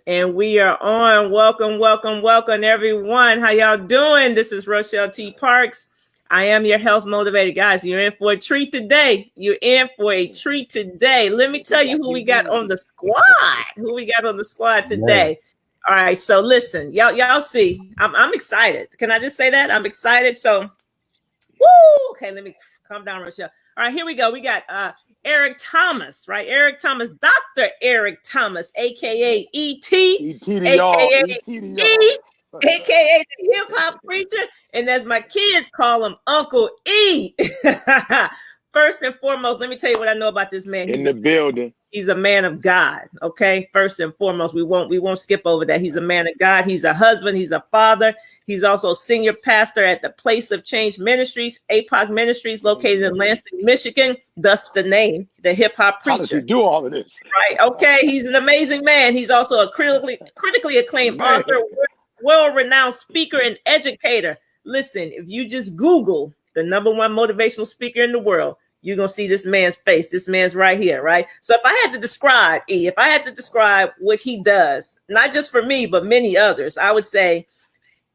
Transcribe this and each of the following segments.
and we are on. Welcome, everyone. How y'all doing? This is Rochelle T. Parks. I am your health motivated guys. You're in for a treat today. Let me tell you who we got on the squad. Today. All right, so listen, y'all see, I'm excited. Can I just say that? I'm excited. So, woo! Okay, let me calm down, Rochelle. All right, here we go. We got Eric Thomas, right? Dr. Eric Thomas, aka E.T., aka E, aka the hip hop preacher, and as my kids call him, Uncle E. First and foremost, let me tell you what I know about this man. In the building. He's a man of God. Okay. First and foremost, we won't skip over that. He's a man of God. He's a husband. He's a father. He's also senior pastor at the Place of Change Ministries, APOC Ministries, located in Lansing, Michigan. Thus the name, the hip hop preacher. How does he do all of this? Right. Okay. He's an amazing man. He's also a critically acclaimed author, world-renowned speaker and educator. Listen, if you just Google the #1 motivational speaker in the world, you're going to see this man's face. This man's right here, right? So if I had to describe what he does, not just for me, but many others, I would say,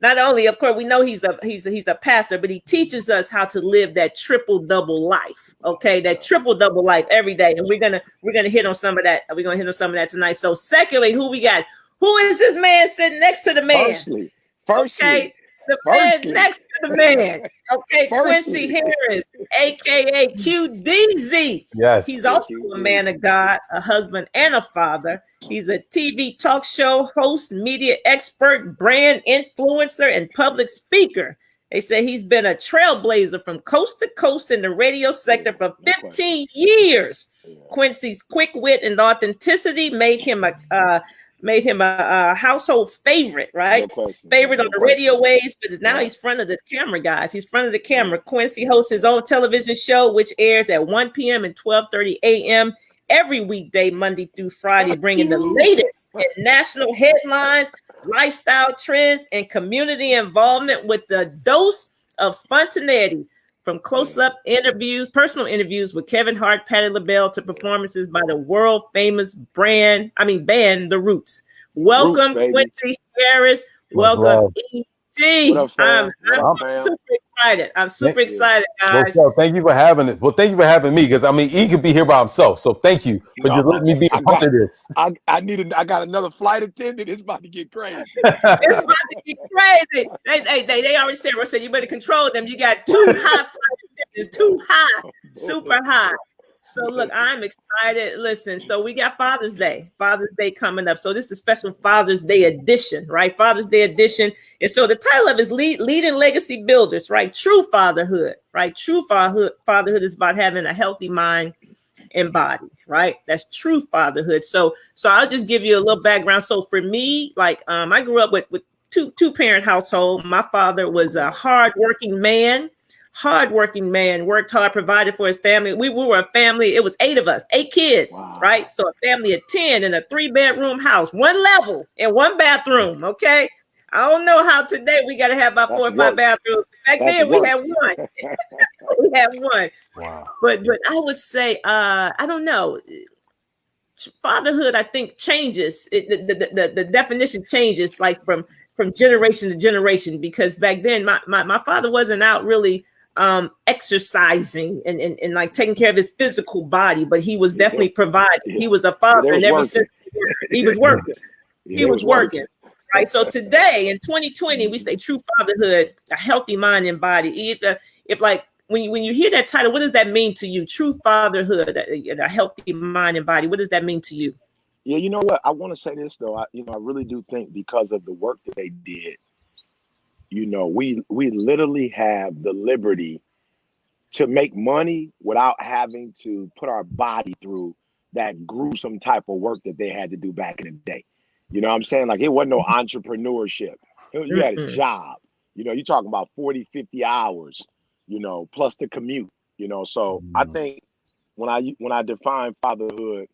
not only, of course, we know he's a pastor, but he teaches us how to live that triple-double life, okay? That triple-double life every day. And we're gonna hit on some of that. We're going to hit on some of that tonight. So secondly, who we got? Who is this man sitting next to the man? Firstly, man next to the man. Okay, Quincy Harris, aka QDZ. Yes. He's also a man of God, a husband, and a father. He's a TV talk show host, media expert, brand influencer, and public speaker. They say he's been a trailblazer from coast to coast in the radio sector for 15 years. Quincy's quick wit and authenticity made him a household favorite, right? Favorite on the radio waves, but now he's front of the camera, guys. He's front of the camera. Quincy hosts his own television show, which airs at 1 p.m. and 12:30 a.m. every weekday, Monday through Friday, bringing the latest in national headlines, lifestyle trends, and community involvement with the dose of spontaneity. From close-up interviews, personal interviews with Kevin Hart, Patti LaBelle, to performances by the world-famous band, The Roots. Welcome, Quincy Harris. Welcome, E.T. I'm super excited. I'm super excited, guys. Well, thank you for having it. Well, thank you for having me, because I mean, E could be here by himself. So thank you for just letting me be a part of this. I got another flight attendant. It's about to get crazy. It's about to get crazy. They already said, Rochelle, you better control them. You got too high flight attendants, too high, super high. So look, I'm excited. Listen, so we got Father's Day coming up. So this is a special Father's Day edition, right? Father's Day edition. And so the title of it is Leading Legacy Builders, right? True fatherhood, right? True fatherhood is about having a healthy mind and body, right? That's true fatherhood. So I'll just give you a little background. So for me, like I grew up with two parent household. My father was a hardworking man, worked hard, provided for his family. We were a family. It was 8 of us, 8 kids, right? So a family of 10 in a 3-bedroom house, 1 level and 1 bathroom. Okay. I don't know how today we got to have about 4 or 5 bathrooms. Back then we had 1. We had 1. Wow. But I would say, I don't know. Fatherhood, I think, changes. The definition changes, like from generation to generation, because back then my father wasn't out really exercising and like taking care of his physical body, but he was definitely providing. He was a father in every sense. He was working. He was working. Right. So today in 2020, we say true fatherhood, a healthy mind and body. If like when you hear that title, what does that mean to you? True fatherhood, a healthy mind and body. What does that mean to you? Yeah, you know what? I want to say this though. I really do think because of the work that they did, we literally have the liberty to make money without having to put our body through that gruesome type of work that they had to do back in the day. You know what I'm saying? Like, it wasn't no entrepreneurship. You had a job. You're talking about 40, 50 hours, plus the commute, So I think when I define fatherhood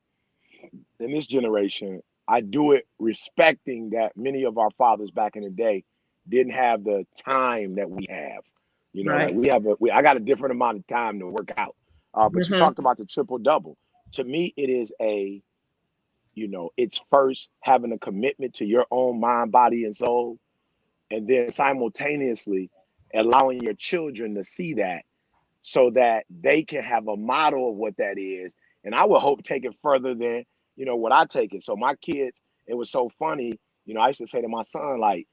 in this generation, I do it respecting that many of our fathers back in the day didn't have the time that we have. Right. Like I got a different amount of time to work out. But you talked about the triple double. To me, it is You know, it's first having a commitment to your own mind, body, and soul, and then simultaneously allowing your children to see that so that they can have a model of what that is. And I would hope take it further than, you know, what I take it. So my kids, it was so funny. You know, I used to say to my son, like,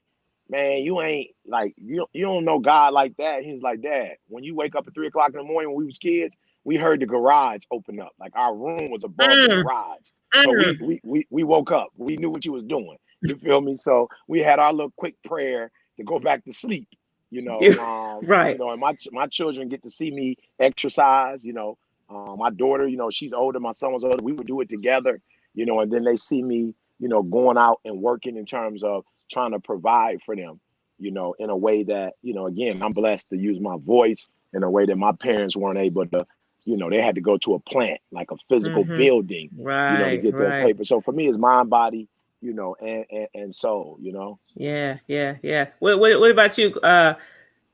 man, you ain't like, you don't know God like that. He was like, Dad, when you wake up at 3 o'clock in the morning when we was kids, we heard the garage open up. Like our room was above the garage. So we woke up. We knew what you was doing. You feel me? So we had our little quick prayer to go back to sleep. You know, right. You know, and my children get to see me exercise. You know, my daughter, you know, she's older. My son was older. We would do it together. You know, and then they see me, you know, going out and working in terms of trying to provide for them. You know, in a way that, you know, again, I'm blessed to use my voice in a way that my parents weren't able to. You know, they had to go to a plant, like a physical building, right, you know, to get their paper. So for me, it's mind, body, you know, and soul, you know. Yeah. What about you,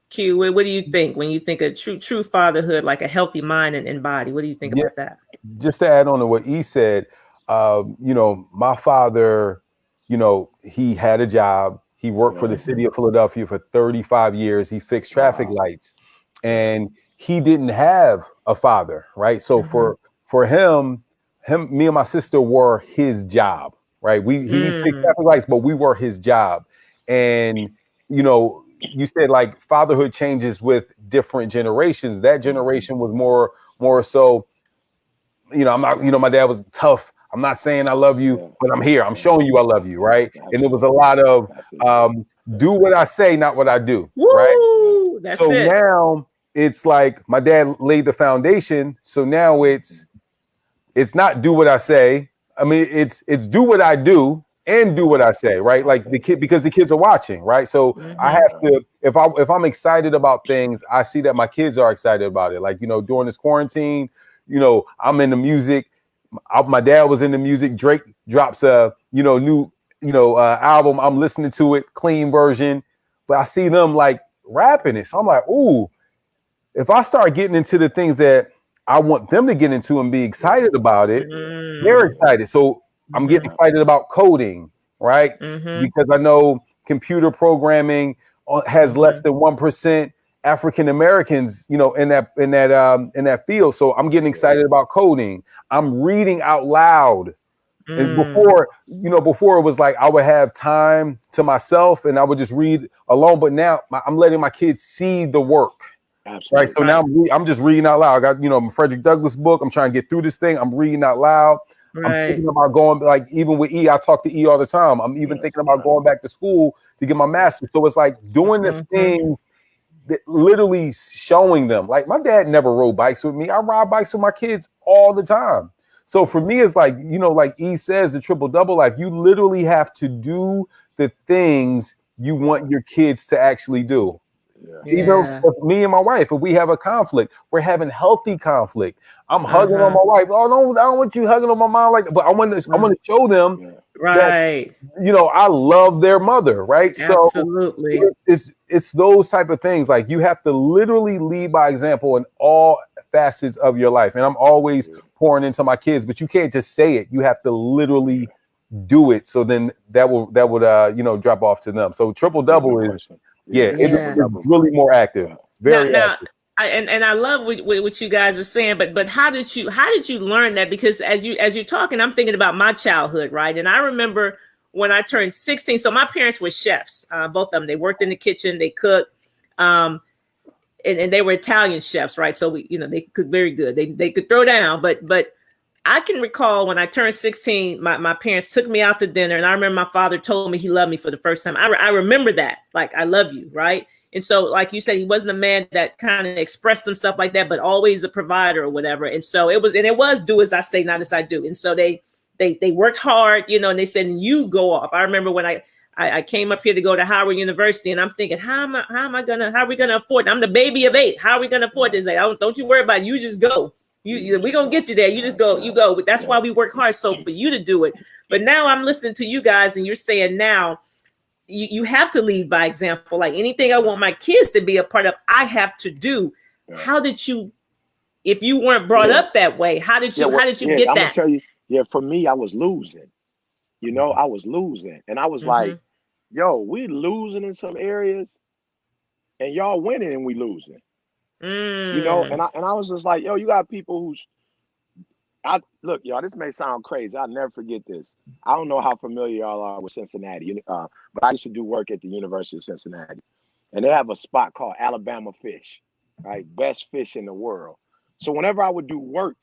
Q? What do you think when you think of true fatherhood, like a healthy mind and body? What do you think about that? Just to add on to what E said, you know, my father, you know, he had a job. He worked for the city of Philadelphia for 35 years. He fixed traffic lights, and he didn't have a father, right? So for him, me and my sister were his job, right? He fixed traffic lights, but we were his job. And you know, you said like fatherhood changes with different generations. That generation was more so, you know, I'm not, you know, my dad was tough. I'm not saying I love you, but I'm here. I'm showing you I love you, right? And it was a lot of do what I say, not what I do, right? That's so it. Now it's like my dad laid the foundation. So now it's not do what I say. I mean, it's do what I do and do what I say, right? Like the kid, because the kids are watching, right? So I have to, if I'm excited about things, I see that my kids are excited about it. Like, you know, during this quarantine, you know, I'm in the music. My dad was in the music. Drake drops a, you know, new, you know, album. I'm listening to it, clean version, but I see them like rapping it. So I'm like, ooh, if I start getting into the things that I want them to get into and be excited about it, they're excited. So I'm getting excited about coding, right? Because I know computer programming has less than 1% African Americans, you know, in that field. So I'm getting excited about coding. I'm reading out loud. And before it was like I would have time to myself and I would just read alone. But now I'm letting my kids see the work. Absolutely. Right. So now I'm just reading out loud. I got, you know, my Frederick Douglass book. I'm trying to get through this thing. I'm reading out loud. I'm thinking about going, like, even with E, I talk to E all the time. I'm even thinking about going back to school to get my master's. So it's like doing the things that literally showing them. Like my dad never rode bikes with me. I ride bikes with my kids all the time. So for me, it's like, you know, like E says, the triple double life, you literally have to do the things you want your kids to actually do. Even with me and my wife, if we have a conflict, we're having healthy conflict. I'm hugging on my wife. Oh no, I don't want you hugging on my mom like that. But I want to show them that, you know, I love their mother, right? Absolutely. So it's those type of things. Like you have to literally lead by example in all facets of your life. And I'm always pouring into my kids, but you can't just say it. You have to literally do it. So then that would you know, drop off to them. So triple double is. It's really more active. Very active. I love what you guys are saying, but how did you learn that? Because as you're talking, I'm thinking about my childhood, right? And I remember when I turned 16. So my parents were chefs, both of them. They worked in the kitchen, they cooked, and they were Italian chefs, right? So they cooked very good. They could throw down, but I can recall when I turned 16, my parents took me out to dinner, and I remember my father told me he loved me for the first time. I remember that, like, I love you, right? And so, like you said, he wasn't a man that kind of expressed himself like that, but always a provider or whatever. And so it was do as I say, not as I do. And so they worked hard, you know, and they said, you go off. I remember when I came up here to go to Howard University, and I'm thinking, how are we gonna afford it? I'm the baby of 8. How are we gonna afford this? Like, don't you worry about it. You just go. We're gonna get you there. You just go. You go. But that's why we work hard. So for you to do it. But now I'm listening to you guys, and you're saying now you have to lead by example. Like anything I want my kids to be a part of, I have to do. How did you? If you weren't brought up that way, how did you get that? I'm gonna tell you. Yeah, for me, I was losing. You know, I was losing. And I was Mm-hmm. like, yo, we losing in some areas and y'all winning and we losing. You know, Mm. and I was just like, yo, you got people who's I look, y'all, this may sound crazy. I'll never forget this. I don't know how familiar y'all are with Cincinnati, but I used to do work at the University of Cincinnati. And they have a spot called Alabama Fish, right? Best fish in the world. So whenever I would do work,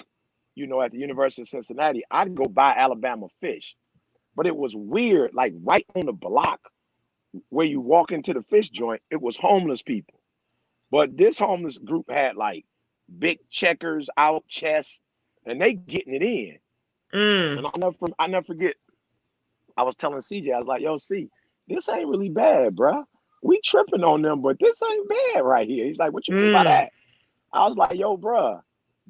at the University of Cincinnati, I'd go buy Alabama Fish. But it was weird, like right on the block where you walk into the fish joint, it was homeless people. But this homeless group had like big checkers out, chests, and they getting it in. Mm. And I never forget. I was telling CJ, I was like, "Yo, see, this ain't really bad, bruh. We tripping on them, but this ain't bad right here." He's like, "What you mean by Mm. that?" I was like, "Yo, bruh,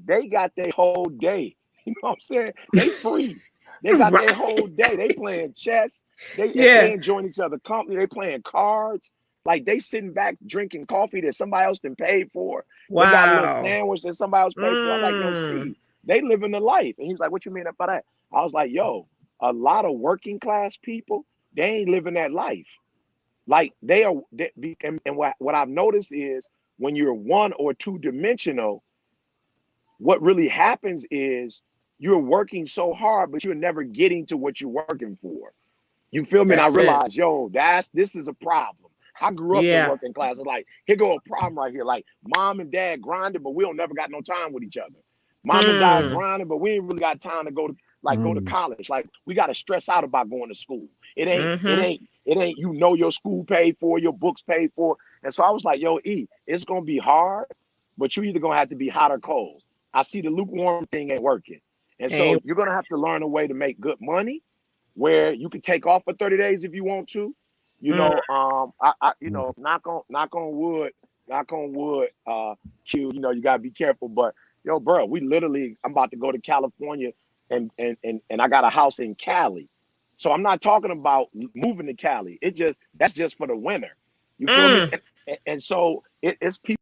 they got their whole day. You know what I'm saying? They free. They got their Right. whole day. They playing chess. They Yeah. enjoying each other company. They playing cards. Like they sitting back drinking coffee that somebody else done paid for. They got a little Wow. sandwich that somebody else paid for." I'm like, "Yo, Mm. see, they living the life." And he's like, "What you mean by that?" I was like, "Yo, a lot of working class people, they ain't living that life. Like they are, and what I've noticed is when you're one or two dimensional, what really happens is you're working so hard, but you're never getting to what you're working for. You feel me?" And I That's it. realized, yo, this is a problem. I grew up in Yeah. working class. It's like, here go a problem right here. Like mom and dad grinded, but we don't never got no time with each other. Mom and dad Mm. grinding, but we ain't really got time to go to Mm. college. Like we got to stress out about going to school. Mm-hmm. It ain't, your school paid for, your books paid for. And so I was like, yo, it's gonna be hard, but you either gonna have to be hot or cold. I see the lukewarm thing ain't working. And so Ain't. you're gonna have to learn a way to make good money where you can take off for 30 days if you want to. Mm. Knock on wood, Q, you gotta be careful. But yo, bro, I'm about to go to California and I got a house in Cali. So I'm not talking about moving to Cali. That's just for the winter. You feel me? Mm. And so it's people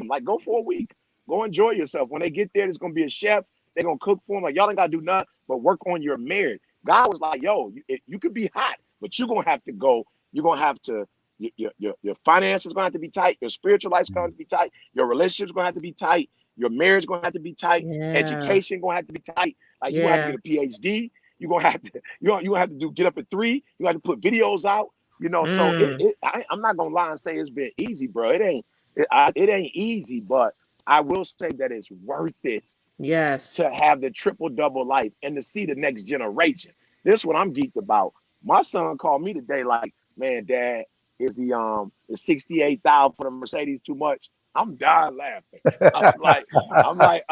like go for a week, go enjoy yourself. When they get there, there's gonna be a chef. They're gonna cook for them. Like y'all ain't gotta do nothing but work on your marriage. God was like, yo, you could be hot, but you're gonna have to go. You're gonna have to. Your finances gonna have to be tight. Your spiritual life's gonna have to be tight. Your relationship's gonna have to be tight. Your marriage gonna have to be tight. Yeah. Education gonna have to be tight. Like you gonna have to Yeah. get a PhD. You gonna have to. You gonna have to get up at 3. You have to put videos out. So Mm. I'm not gonna lie and say it's been easy, bro. It ain't easy, but I will say that it's worth it Yes. to have the triple double life and to see the next generation. This is what I'm geeked about. My son called me today, like, man, Dad, is 68,000 for the Mercedes too much? I'm dying laughing. I'm like,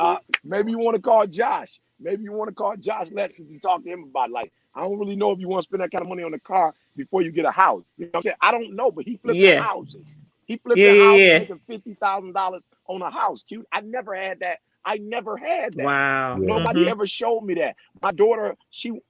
maybe you want to call Josh. Maybe you want to call Josh Lexus and talk to him about it. Like, I don't really know if you want to spend that kind of money on a car before you get a house. You know what I'm saying? I don't know, but he flipping Yeah. houses. He Yeah. flipping houses, Yeah. Yeah. making $50,000 on a house. Cute. I never had that. I never had that. Wow. Yeah. Nobody Mm-hmm. ever showed me that. My daughter, she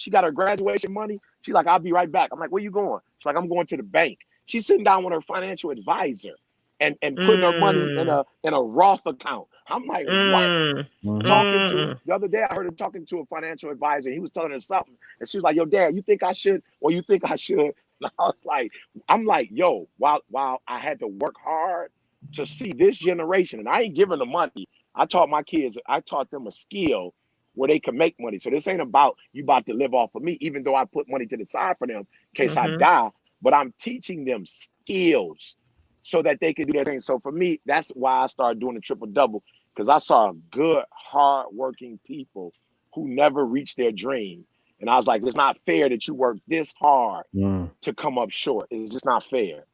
got her graduation money. She's like, I'll be right back. I'm like, where you going? She's like, I'm going to the bank. She's sitting down with her financial advisor and putting her money in Mm. a Roth account. I'm like, what? Mm. Mhm. Talking to Mm. the other day, I heard her talking to a financial advisor. He was telling her something, and she was like, "Yo, Dad, you think I should, or you think I should?" And I was like, "I'm like, yo, while I had to work hard to see this generation, and I ain't giving them money. I taught my kids, I taught them a skill where they can make money. So this ain't about you about to live off of me, even though I put money to the side for them in case I Mm-hmm. die. But I'm teaching them skills so that they can do their thing. So for me, that's why I started doing the triple double because I saw good, hardworking people who never reached their dream. And I was like, it's not fair that you work this hard Mm. to come up short. It's just not fair.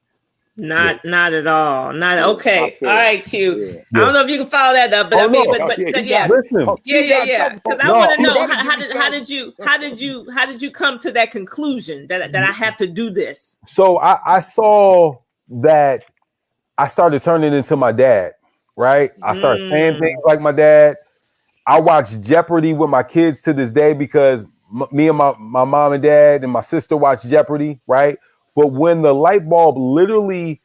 Yeah. Not at all. Not Yeah, it's not okay. All fair. right, Q. Yeah. I don't Yeah. know if you can follow that up, but Oh I mean, no. Oh yeah, he yeah, got it. Listen. Oh, Q got yeah. something. Because I No. want to Q know better give me how something. did you come to that conclusion that I have to do this? So I saw that I started turning into my dad, right? I started saying things Mm. like my dad. I watch Jeopardy with my kids to this day because me and my mom and dad and my sister watch Jeopardy, right? But when the light bulb literally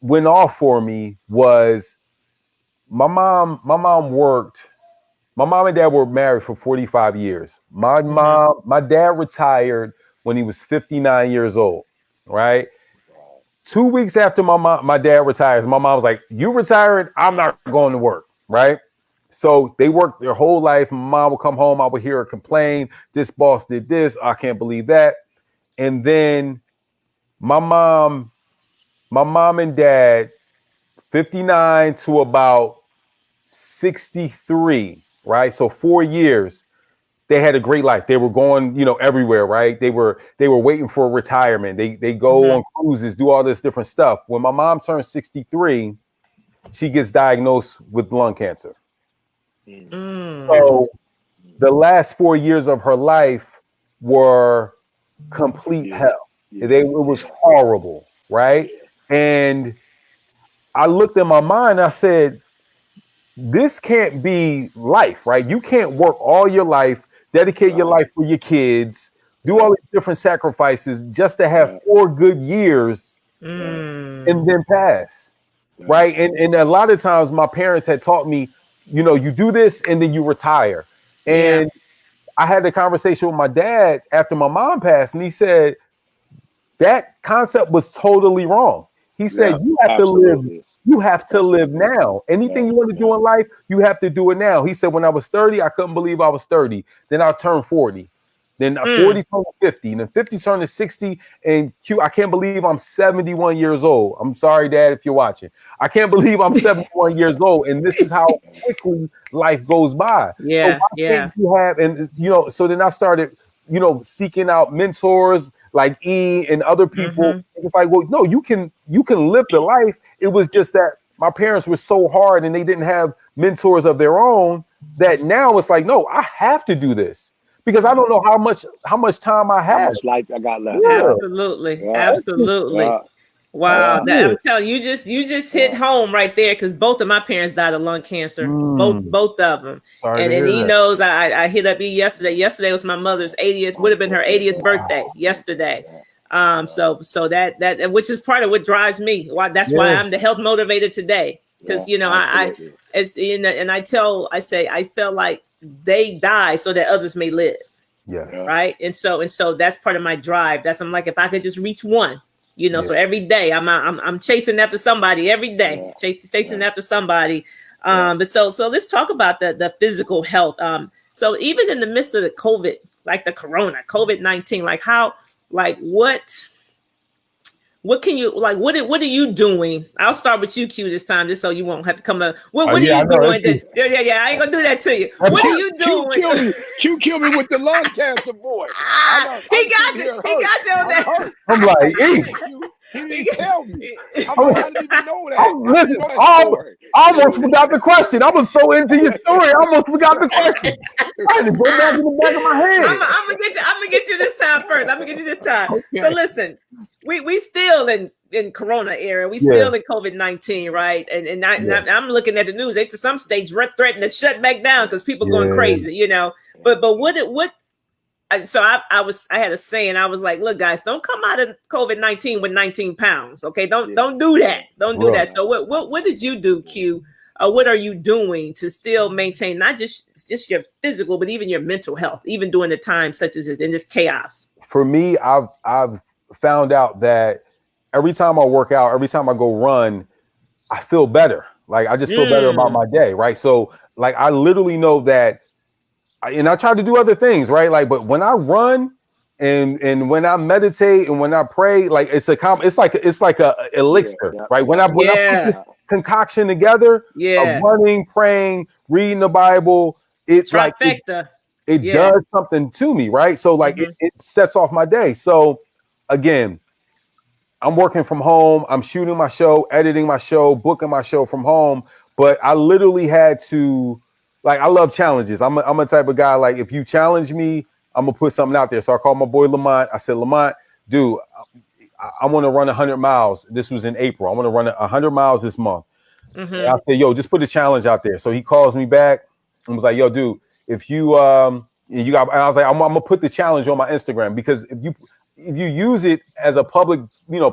went off for me was my mom worked my mom and dad were married for 45 years. My dad retired when he was 59 years old, right? 2 weeks after my dad retires, my mom was like, "You retired? I'm not going to work," right? So they worked their whole life. My mom would come home. I would hear her complain. This boss did this. I can't believe that. And then my mom and dad, 59 to about 63, right? So 4 years, they had a great life. They were going, everywhere, right? They were waiting for retirement. They go on cruises, do all this different stuff. When my mom turned 63, she gets diagnosed with lung cancer. So the last 4 years of her life were complete hell. It was horrible, right? And I looked at my mind, I said, this can't be life, right? You can't work all your life, dedicate your life for your kids, do all these different sacrifices just to have 4 good years and then pass, right? And a lot of times my parents had taught me, you do this and then you retire. And I had a conversation with my dad after my mom passed, and he said that concept was totally wrong. He said, you have to live. You have to live now. Anything you want to do in life, you have to do it now. He said, when I was 30, I couldn't believe I was 30. Then I turned 40. Then 40 turned to 50. And then 50 turned to 60. And I can't believe I'm 71 years old. I'm sorry, Dad, if you're watching. I can't believe I'm 71 years old. And this is how quickly life goes by. So you have, and so then I started, seeking out mentors like E and other people. It's like, well, no, you can live the life. It was just that my parents were so hard and they didn't have mentors of their own that now it's like, no, I have to do this because I don't know how much time I have. How much life I got left. Absolutely. Absolutely. Wow. I'm telling you, you just hit home right there because both of my parents died of lung cancer. Both of them. And he knows I hit up E yesterday. Yesterday was my mother's 80th, would have been her 80th birthday yesterday. So that which is part of what drives me. That's why I'm the health motivated today. Because I say I felt like they die so that others may live. Right. And so that's part of my drive. I'm like, if I could just reach one. So every day I'm chasing after somebody every day, chasing after somebody. But so let's talk about the physical health. So even in the midst of the COVID, like the COVID-19, what can you what are you doing? I'll start with you, Q, this time, just so you won't have to come up. What are you doing? I ain't gonna do that to you. What are you doing? Q killed me with the lung cancer, boy. He got you on that. I'm like, he didn't tell me. I didn't even know that. Listen, I almost forgot the question. I was so into your story, I almost forgot the question. I had to go back in the back of my head. I'm gonna get you this time first. I'm gonna get you this time. Okay. So listen, we still in Corona era. We still in COVID-19, right? And I'm looking at the news. Some states threatening to shut back down because people going crazy, But what? So I had a saying. I was like, look, guys, don't come out of COVID-19 with 19 pounds. Okay, don't do that. Don't do that. So what did you do, Q? What are you doing to still maintain not just your physical, but even your mental health, even during the time such as this, in this chaos? For me, I've found out that every time I work out, every time I go run, I feel better. Like I just feel better about my day, right? So like I literally know that. And I try to do other things, right? Like, but when I run and when I meditate and when I pray, like it's like a elixir, right? When I put this concoction together, of running, praying, reading the Bible, it's like it does something to me, right? So like it sets off my day. So again, I'm working from home. I'm shooting my show, editing my show, booking my show from home. But I literally had to. Like, I love challenges. I'm a type of guy, like, if you challenge me, I'm going to put something out there. So I called my boy Lamont. I said, Lamont, dude, I want to run 100 miles. This was in April. I want to run 100 miles this month. And I said, yo, just put a challenge out there. So he calls me back and was like, yo, dude, if you got, and I was like, I'm going to put the challenge on my Instagram because if you use it as a public,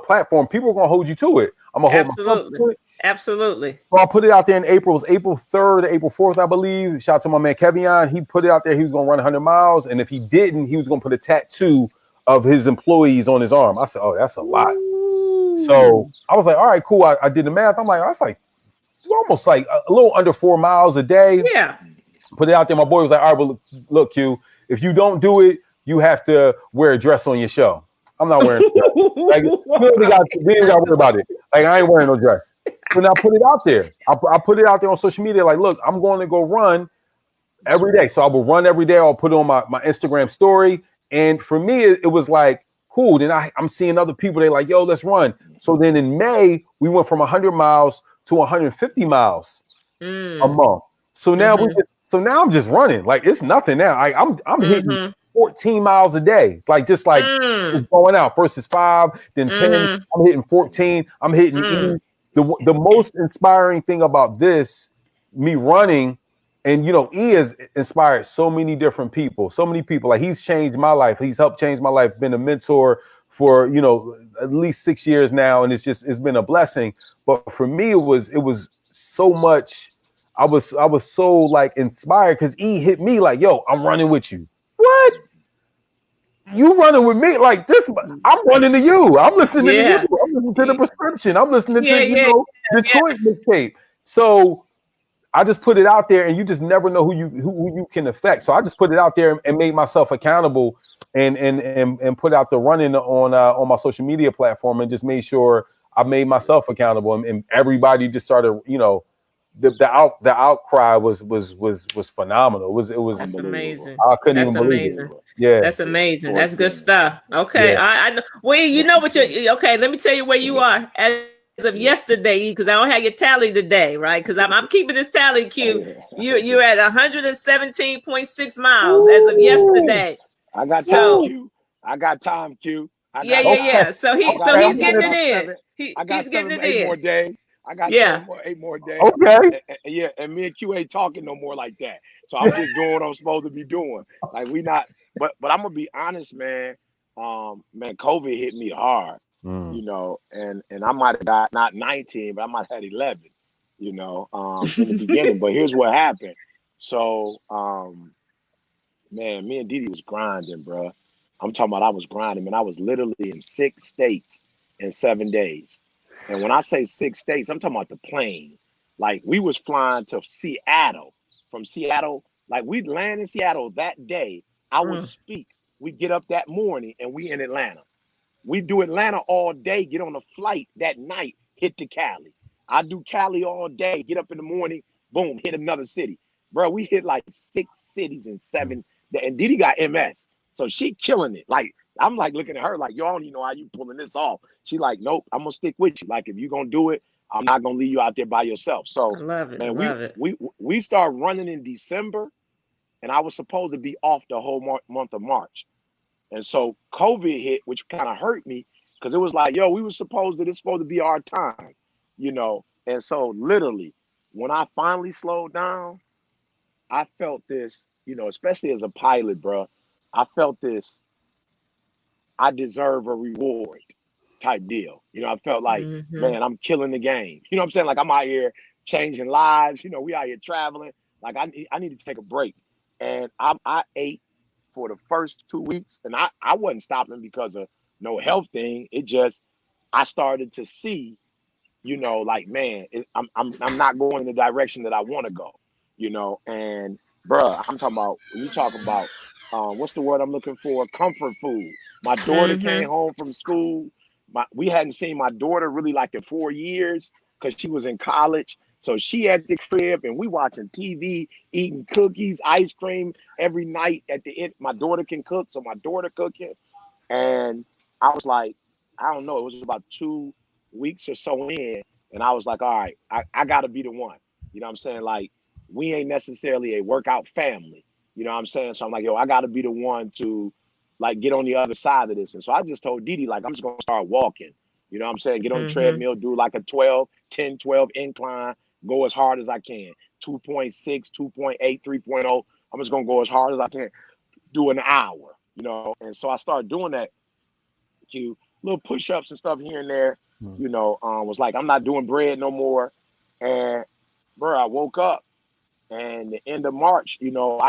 platform, people are going to hold you to it. I'm going to hold myself to it. Absolutely. So I put it out there in April. It was April 3rd, April 4th, I believe. Shout out to my man Kevion. He put it out there. He was going to run 100 miles. And if he didn't, he was going to put a tattoo of his employees on his arm. I said, oh, that's a lot. So I was like, all right, cool. I did the math. I'm like, I was like, almost like a little under 4 miles a day. Yeah. Put it out there. My boy was like, all right, well, look, Q, if you don't do it, you have to wear a dress on your show. I'm not wearing a dress. Like, we ain't got to worry about it. Like, I ain't wearing no dress. So now I put it out there. I put it out there on social media. Like, look, I'm going to go run every day. So I will run every day. I'll put it on my Instagram story. And for me, it was like, cool. Then I'm seeing other people. They're like, yo, let's run. So then in May, we went from 100 miles to 150 miles a month. So now now I'm just running. Like, it's nothing now. I'm hitting 14 miles a day. Like, just like going out. First is 5, then 10. I'm hitting 14. I'm hitting E. The most inspiring thing about this, me running, and E has inspired so many different people. So many people. Like, he's changed my life. He's helped change my life. Been a mentor for at least 6 years now, and it's been a blessing. But for me, it was so much. I was so like inspired because E hit me like, yo, I'm running with you. What? You running with me? Like this? I'm running to you. I'm listening to you. I'm listening to the prescription. I'm listening to Detroit mixtape. So I just put it out there, and you just never know who you can affect. So I just put it out there and made myself accountable, and put out the running on my social media platform, and just made sure I made myself accountable, and everybody just started, the outcry was phenomenal. It was That's amazing. I couldn't That's even believe amazing. it. Yeah, that's amazing. That's good stuff. Okay, yeah. I know. Well, you know what you okay. Let me tell you where you are as of yesterday, because I don't have your tally today, right? Because I'm keeping this tally, Q. You're at 117.6 miles as of yesterday. I got time, Q. I got time, Q. Yeah. So he's getting it in. I got He's getting 7, it 8 in. more days. I got 8 more days. Okay. And me and Q ain't talking no more like that. So I'm just doing what I'm supposed to be doing. Like, we not, but I'm gonna be honest, man. Man, COVID hit me hard, and I might have got not 19, but I might have had 11, in the beginning. But here's what happened. So, man, me and Didi was grinding, bro. I'm talking about I was grinding, man. I was literally in 6 states in 7 days. And when I say 6 states, I'm talking about the plane. Like, we was flying to Seattle. From Seattle, like, we'd land in Seattle that day. I would speak. We get up that morning and we in Atlanta. We do Atlanta all day, get on a flight that night, hit to Cali. I do Cali all day, get up in the morning, boom, hit another city. Bro, we hit like 6 cities in 7 days. And Didi got MS. So she killing it. Like, I'm like looking at her like, yo, I don't even know how you pulling this off. She like, nope, I'm gonna stick with you. Like, if you gonna do it, I'm not gonna leave you out there by yourself. So I love it. man, I love it. we start running in December, and I was supposed to be off the whole month of March. And so COVID hit, which kind of hurt me, because it was like, yo, this supposed to be our time, And so literally, when I finally slowed down, I felt this, especially as a pilot, bro. I felt this, I deserve a reward type deal. I felt like, man, I'm killing the game. You know what I'm saying? Like, I'm out here changing lives. We out here traveling. Like, I need to take a break. And I ate for the first 2 weeks, and I wasn't stopping because of no health thing. It just, I started to see, like, man, I'm not going in the direction that I want to go, and bruh, I'm talking about, when you talk about, what's the word I'm looking for? Comfort food. My daughter came home from school. We hadn't seen my daughter really like in 4 years because she was in college. So she at the crib, and we watching TV, eating cookies, ice cream every night at the end. My daughter can cook, so my daughter cooking. And I was like, I don't know, it was about 2 weeks or so in, and I was like, all right, I got to be the one. You know what I'm saying? Like, we ain't necessarily a workout family. You know what I'm saying? So I'm like, yo, I got to be the one to, like, get on the other side of this. And so I just told Didi, like, I'm just going to start walking. You know what I'm saying? Get on the treadmill, do like a 10, 12 incline, go as hard as I can. 2.6, 2.8, 3.0. I'm just going to go as hard as I can, do an hour, And so I started doing that, Q, little push-ups and stuff here and there. You know, was like, I'm not doing bread no more. And bro, I woke up and the end of March, you know,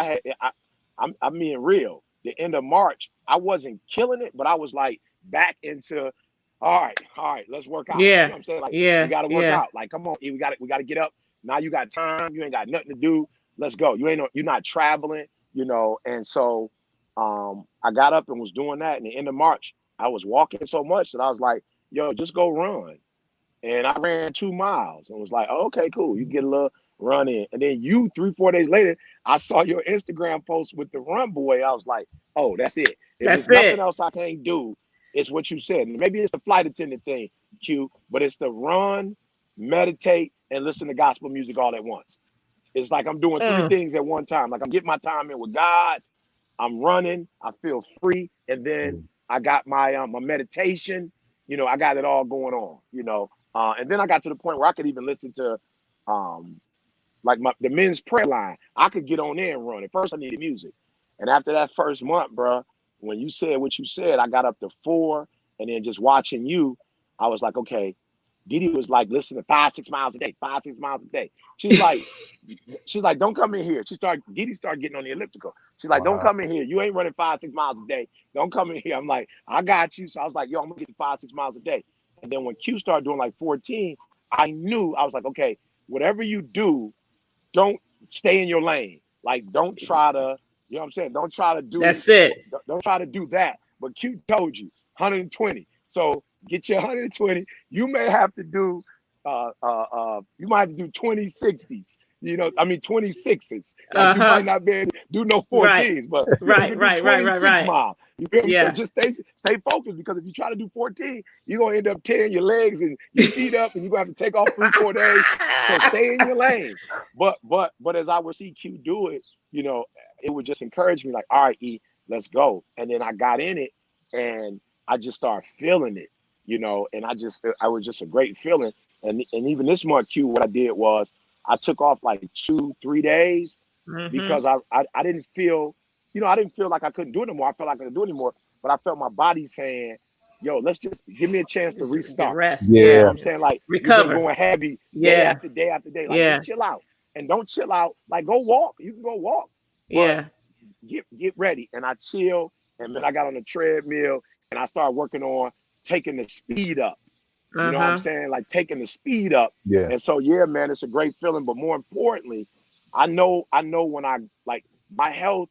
I'm being real. The end of March, I wasn't killing it, but I was like back into, all right, let's work out. You know Yeah. what I'm saying? Like, we Yeah. got to work Yeah. out. Like, come on, we got to get up. Now you got time. You ain't got nothing to do. Let's go. You're not traveling, you know. And so, I got up and was doing that. And the end of March, I was walking so much that I was like, yo, just go run. And I ran 2 miles and was like, oh, okay, cool. You get a little run in. And then 3-4 days later, I saw your Instagram post with the run boy. I was like, oh, that's it. If That's there's nothing it. else I can't do, it's what you said. And maybe it's the flight attendant thing, Q, but it's the run, meditate, and listen to gospel music all at once. It's like I'm doing 3 things at one time. Like I'm getting my time in with God. I'm running. I feel free. And then I got my my meditation. You know, I got it all going on, you know. And then I got to the point where I could even listen to like the men's prayer line. I could get on there and run. At first I needed music. And after that first month, bro, when you said what you said, I got up to 4. And then just watching you, I was like, okay, Didi was like, listen to 5-6 miles a day, 5-6 miles a day. She's like, don't come in here. Didi started getting on the elliptical. She's like, don't come in here. You ain't running 5-6 miles a day. Don't come in here. I'm like, I got you. So I was like, yo, I'm gonna get 5-6 miles a day. And then when Q started doing like 14, I knew, I was like, okay, whatever you do, don't stay in your lane. Like, don't try to, you know what I'm saying? Don't try to do, That's it. Don't try to do that. But Q told you 120. So get your 120. You may have to do, you might have to do 2060s. You know, I mean 26s. Like you might not be able to do no 14s, but you can do 26 miles. You feel me? So just stay focused, because if you try to do 14, you're gonna end up tearing your legs and your feet up, and you're gonna have to take off 3-4 days. So stay in your lane. But as I would see Q do it, you know, it would just encourage me, like, all right, E, let's go. And then I got in it and I just started feeling it, you know, and I was just a great feeling. And even this month, Q, what I did was I took off like 2-3 days because I didn't feel, you know, I didn't feel like I couldn't do it anymore. I felt like I couldn't do it anymore, but I felt my body saying, yo, let's just give me a chance to restart. Rest. You know Yeah. what I'm saying? Like, Recover. you've been going heavy day after day after day. Like, just chill out. And don't chill out. Like, go walk. You can go walk. But get ready. And I chill. And then I got on the treadmill and I started working on taking the speed up. You know what I'm saying? Like taking the speed up. Yeah. And so, yeah, man, it's a great feeling. But more importantly, I know when I, like, my health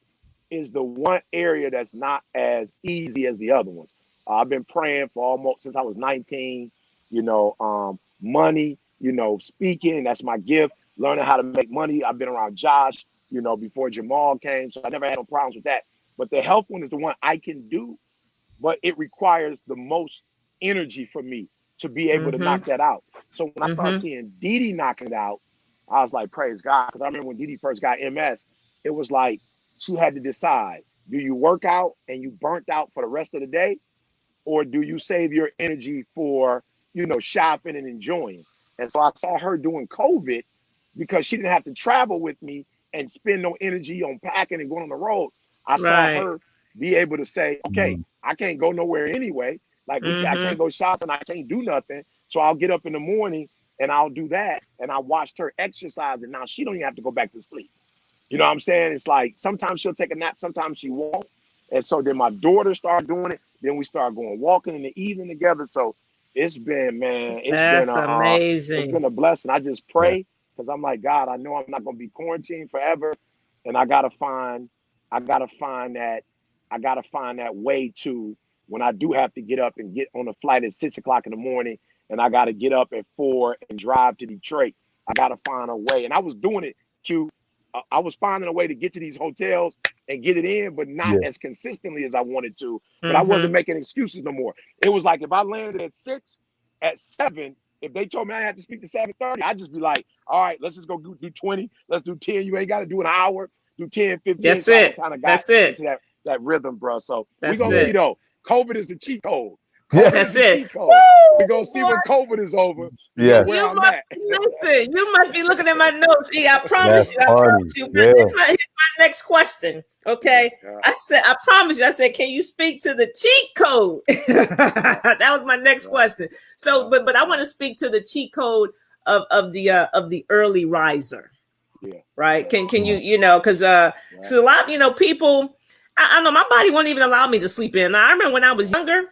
is the one area that's not as easy as the other ones. I've been praying for almost since I was 19, you know, money, you know, speaking, that's my gift, learning how to make money. I've been around Josh, you know, before Jamal came. So I never had no problems with that. But the health one is the one I can do, but it requires the most energy for me to be able to knock that out. So when I started seeing Didi knocking it out, I was like, praise God. Because I remember when Didi first got MS, it was like she had to decide, do you work out and you burnt out for the rest of the day? Or do you save your energy for, you know, shopping and enjoying? And so I saw her doing COVID because she didn't have to travel with me and spend no energy on packing and going on the road. I saw her be able to say, okay, I can't go nowhere anyway. Like I can't go shopping. I can't do nothing. So I'll get up in the morning and I'll do that. And I watched her exercise, and now she don't even have to go back to sleep. You know what I'm saying? It's like sometimes she'll take a nap, sometimes she won't. And so then my daughter started doing it. Then we started going walking in the evening together. So it's been, man, amazing. It's been a blessing. I just pray because I'm like, God, I know I'm not gonna be quarantined forever. And I gotta find that way to, when I do have to get up and get on a flight at 6 o'clock in the morning, and I got to get up at 4 and drive to Detroit. I got to find a way. And I was doing it, Q. I was finding a way to get to these hotels and get it in, but not as consistently as I wanted to. But I wasn't making excuses no more. It was like if I landed at 6, at 7, if they told me I had to speak to 7:30, I'd just be like, all right, let's just go do 20. Let's do 10. You ain't got to do an hour. Do 10, 15. That's so it. I kind of got into that rhythm, bro. So we're going to see, though. COVID is the cheat code. COVID is the cheat code. We're gonna see boy. when COVID is over. You know Yes, where You I'm must at. listen. You must be looking at my notes. E, I promise that's you. I funny. promise you. Yeah, Here's my next question. Okay. Yeah, I promise you. I said, can you speak to the cheat code? That was my next yeah, question. So, yeah, but I want to speak to the cheat code of the early riser. yeah, Right? yeah, Can you know because yeah, so a lot people. I know my body won't even allow me to sleep in. Now, I remember when I was younger.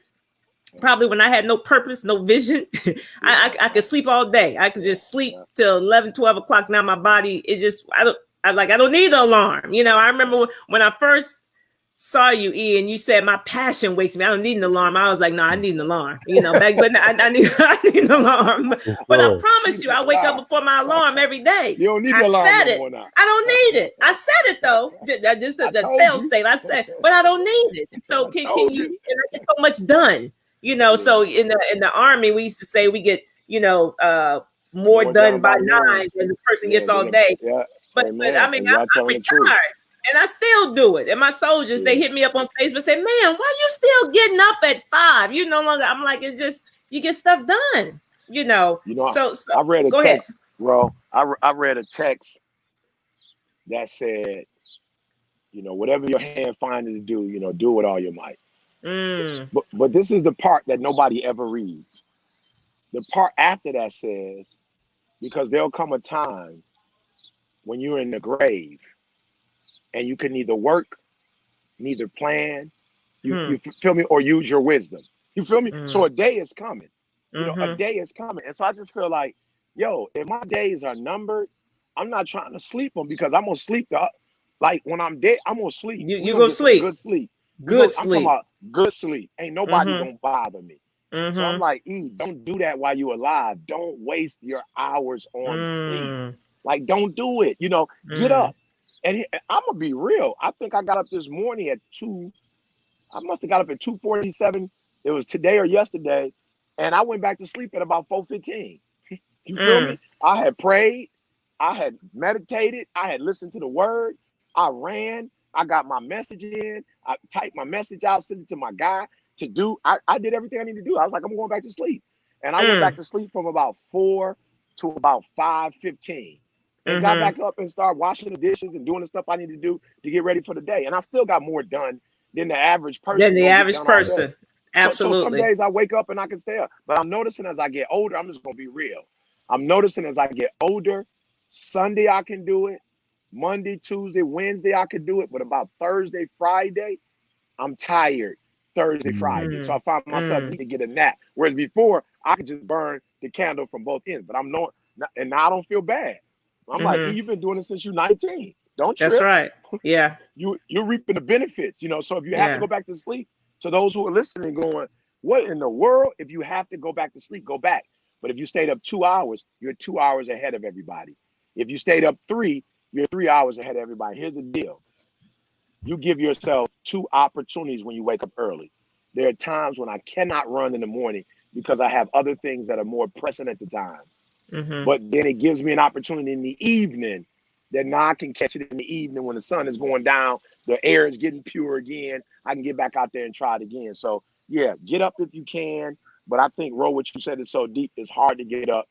Probably when I had no purpose, no vision, I could sleep all day. I could yeah, just sleep yeah, till 11, 12 o'clock. Now my body, it just, I don't need the alarm. You know, I remember when I first saw you, E, and you said my passion wakes me. I don't need an alarm. I was like, no, I need an alarm. You know, back then I need I need an alarm. for But I sure. promise you, I wake up before my alarm every day. You don't need I the alarm said no it. more now. I don't need it. I said it though. Just I the told fail you. safe. I said, but I don't need it. So I can told you? you. And I get so much done. You know, Yeah. so in the army, we used to say we get more More done done by by noon. 9 than the person Yeah, gets all then day. yeah. But I Amen. mean, And y'all I'm telling the truth. retired and I still do it. And my soldiers, they Yeah. hit me up on Facebook, say, "Man, why you still getting up at 5? You no longer." I'm like, it's just you get stuff done. You know. You know, So I read a go ahead. text, bro. I read a text that said, whatever your hand finds to do, do with all your might. Mm, But this is the part that nobody ever reads. The part after that says, because there'll come a time when you're in the grave and you can neither work, neither plan, hmm, you feel me, or use your wisdom. You feel me? So mm, a day is coming. A mm-hmm. day is coming. And so I just feel like, yo, if my days are numbered, I'm not trying to sleep them because I'm gonna sleep like when I'm dead, I'm gonna sleep. You We're you gonna go get some sleep. good sleep. Good I'm talking sleep. about good sleep. Ain't nobody Mm-hmm. gonna bother me. So I'm Mm-hmm. like, don't do that while you're alive. Don't waste your hours on sleep. Mm, Like, don't do it. Get mm, up. And I'm gonna be real. I think I got up this morning at 2. I must have got up at 2:47. It was today or yesterday, and I went back to sleep at about 4:15. You feel mm, me? I had prayed, I had meditated, I had listened to the word, I ran, I got my message in, I typed my message out, sent it to my guy to do. I did everything I need to do. I was like, I'm going back to sleep. And I went back mm, to sleep from about 4 to about 5:15 and got mm-hmm. back up and started washing the dishes and doing the stuff I need to do to get ready for the day. And I still got more done than the average Than person the gonna get average done all day. person. So some Absolutely. days I wake up and I can stay up. But I'm noticing as I get older, I'm just gonna be real. I'm noticing as I get older, Sunday I can do it, Monday, Tuesday, Wednesday I could do it, but about Thursday, Friday, I'm tired. Thursday, Mm. Friday. So Mm, I find myself mm, need to get a nap. Whereas before I could just burn the candle from both ends. But I'm knowing and now I don't feel bad. I'm like, mm-hmm. you've been doing it since you're 19. Don't That's trip. right. Yeah. You're reaping the benefits, So if you have to Yeah. go back to sleep, to those who are listening, going, what in the world? If you have to go back to sleep, go back. But if you stayed up 2 hours, you're 2 hours ahead of everybody. If you stayed up 3, you're 3 hours ahead of everybody. Here's the deal. You give yourself 2 opportunities when you wake up early. There are times when I cannot run in the morning because I have other things that are more pressing at the time. Mm-hmm. But then it gives me an opportunity in the evening that now I can catch it in the evening when the sun is going down, the air is getting pure again. I can get back out there and try it again. So yeah, get up if you can. But I think, Ro, what you said is so deep, it's hard to get up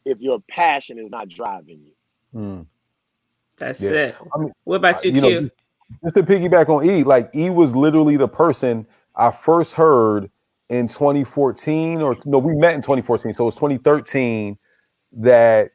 if your passion is not driving you. Mm. That's Yeah, it. I mean, What about you, Q? just to piggyback on E, like E was literally the person I first heard in 2014, or no, we met in 2014, so it was 2013 that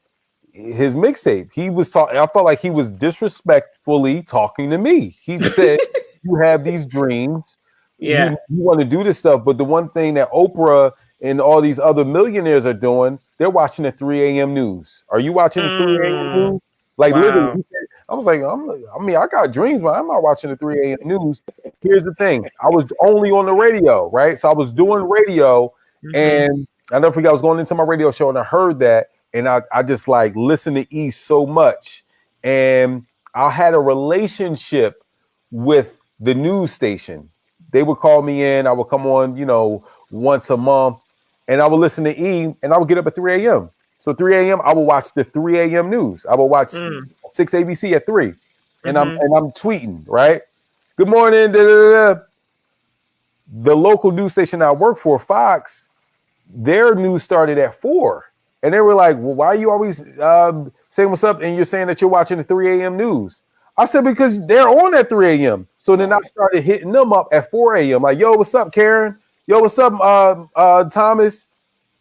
his mixtape. He was talking. I felt like he was disrespectfully talking to me. He said, "You have these dreams, Yeah. you want to do this stuff, but the one thing that Oprah and all these other millionaires are doing, they're watching the 3 a.m. news. Are you watching the 3 a.m. Mm, news?" Like literally, wow. I was like, I mean, I got dreams, but I'm not watching the 3 a.m. news. Here's the thing: I was only on the radio, right? So I was doing radio, Mm-hmm. and I never forget I was going into my radio show, and I heard that. And I just like listened to E so much. And I had a relationship with the news station. They would call me in, I would come on, once a month, and I would listen to E and I would get up at 3 a.m. So 3 a.m. I would watch the 3 a.m. news. I would watch Mm, 6 ABC at 3. And I'm mm-hmm. and I'm tweeting, right? Good morning. Da, da, da, da. The local news station I work for, Fox, their news started at 4. And they were like, well, why are you always saying what's up? And you're saying that you're watching the 3 a.m. news. I said, because they're on at 3 a.m. So then I started hitting them up at 4 a.m. Like, yo, what's up, Karen? Yo, what's up, Thomas?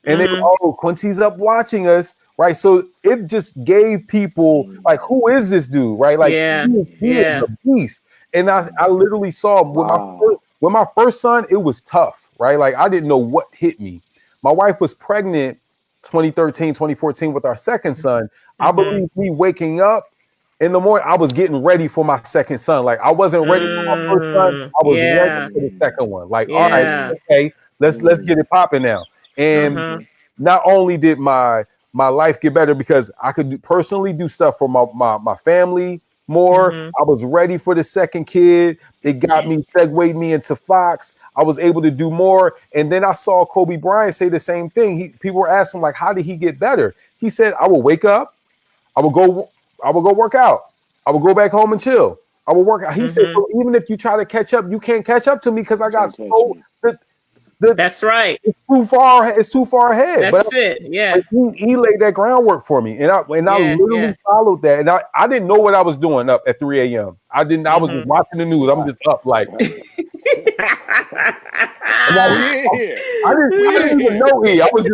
And they were, oh, Quincy's up watching us, right? So it just gave people, like, who is this dude, right? Like, he is a beast. And I literally saw with my first son, it was tough, right? Like, I didn't know what hit me. My wife was pregnant 2013, 2014 with our second son. I believe me waking up in the morning, I was getting ready for my second son. Like, I wasn't ready for my first son. I was ready for the second one. Like, all right, okay, let's get it popping now. And not only did my life get better because I could personally do stuff for my family more. I was ready for the second kid. It got me, segued me into Fox. I was able to do more. And then I saw Kobe Bryant say the same thing. People were asking, like, how did he get better? He said, I will wake up, I will go work out. I will go back home and chill. I will work out. He said, well, even if you try to catch up, you can't catch up to me because I got that's right. It's too far ahead. That's it. Yeah. He laid that groundwork for me. And I literally followed that. And I didn't know what I was doing up at 3 a.m. I was just watching the news. I'm just up like I didn't even know E. I was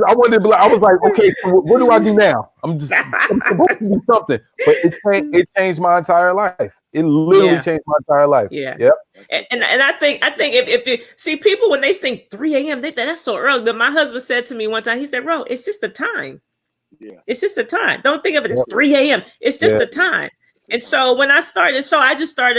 like, okay, so what do I do now? I'm supposed to do something. But it changed my entire life. It literally changed my entire life. Yeah. Yep. And I think if you see people when they think 3 a.m. That's so early. But my husband said to me one time, he said, Ro, it's just a time. Yeah. It's just a time. Don't think of it as 3 a.m. It's just a time. And so when I started,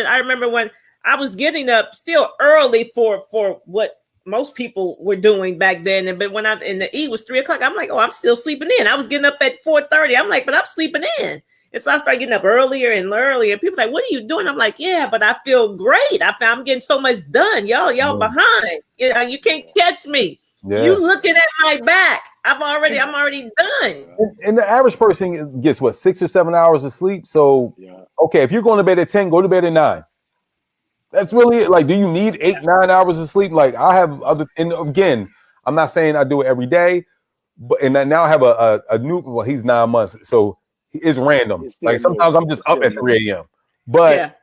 I remember when I was getting up still early for what most people were doing back then. But when the E was 3 o'clock, I'm like, oh, I'm still sleeping in. I was getting up at 4:30. I'm like, but I'm sleeping in. And so I started getting up earlier and earlier. And people are like, what are you doing? I'm like, yeah, but I feel great. I'm getting so much done. Y'all behind. You know, you can't catch me. Yeah. You looking at my back. I'm already done. And the average person gets what, 6 or 7 hours of sleep. So okay, if you're going to bed at 10, go to bed at 9. That's really it. Like, do you need 8, 9 hours of sleep? Like, I have and again, I'm not saying I do it every day, but now I have a new. Well, he's 9 months, so it's random. Like sometimes I'm just up at 3 a.m. But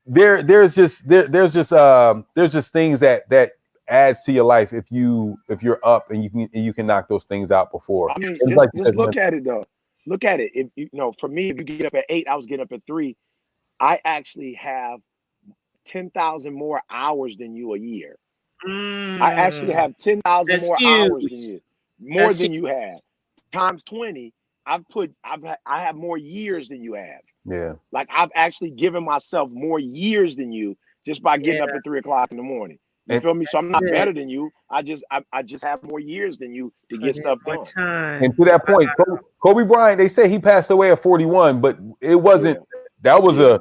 there's just things that adds to your life if you're up and you can knock those things out before. I mean, just look at it though. Look at it. If for me, if you get up at 8, I was getting up at 3. I actually have 10,000 more hours than you a year. I actually have 10,000 more hours than you, than you have. Times 20, I have more years than you have. Yeah. Like I've actually given myself more years than you just by getting up at 3 o'clock in the morning. You feel me? So I'm not better than you. I just have more years than you to get stuff done. And to that point, Kobe Bryant, they say he passed away at 41, but it wasn't. That was a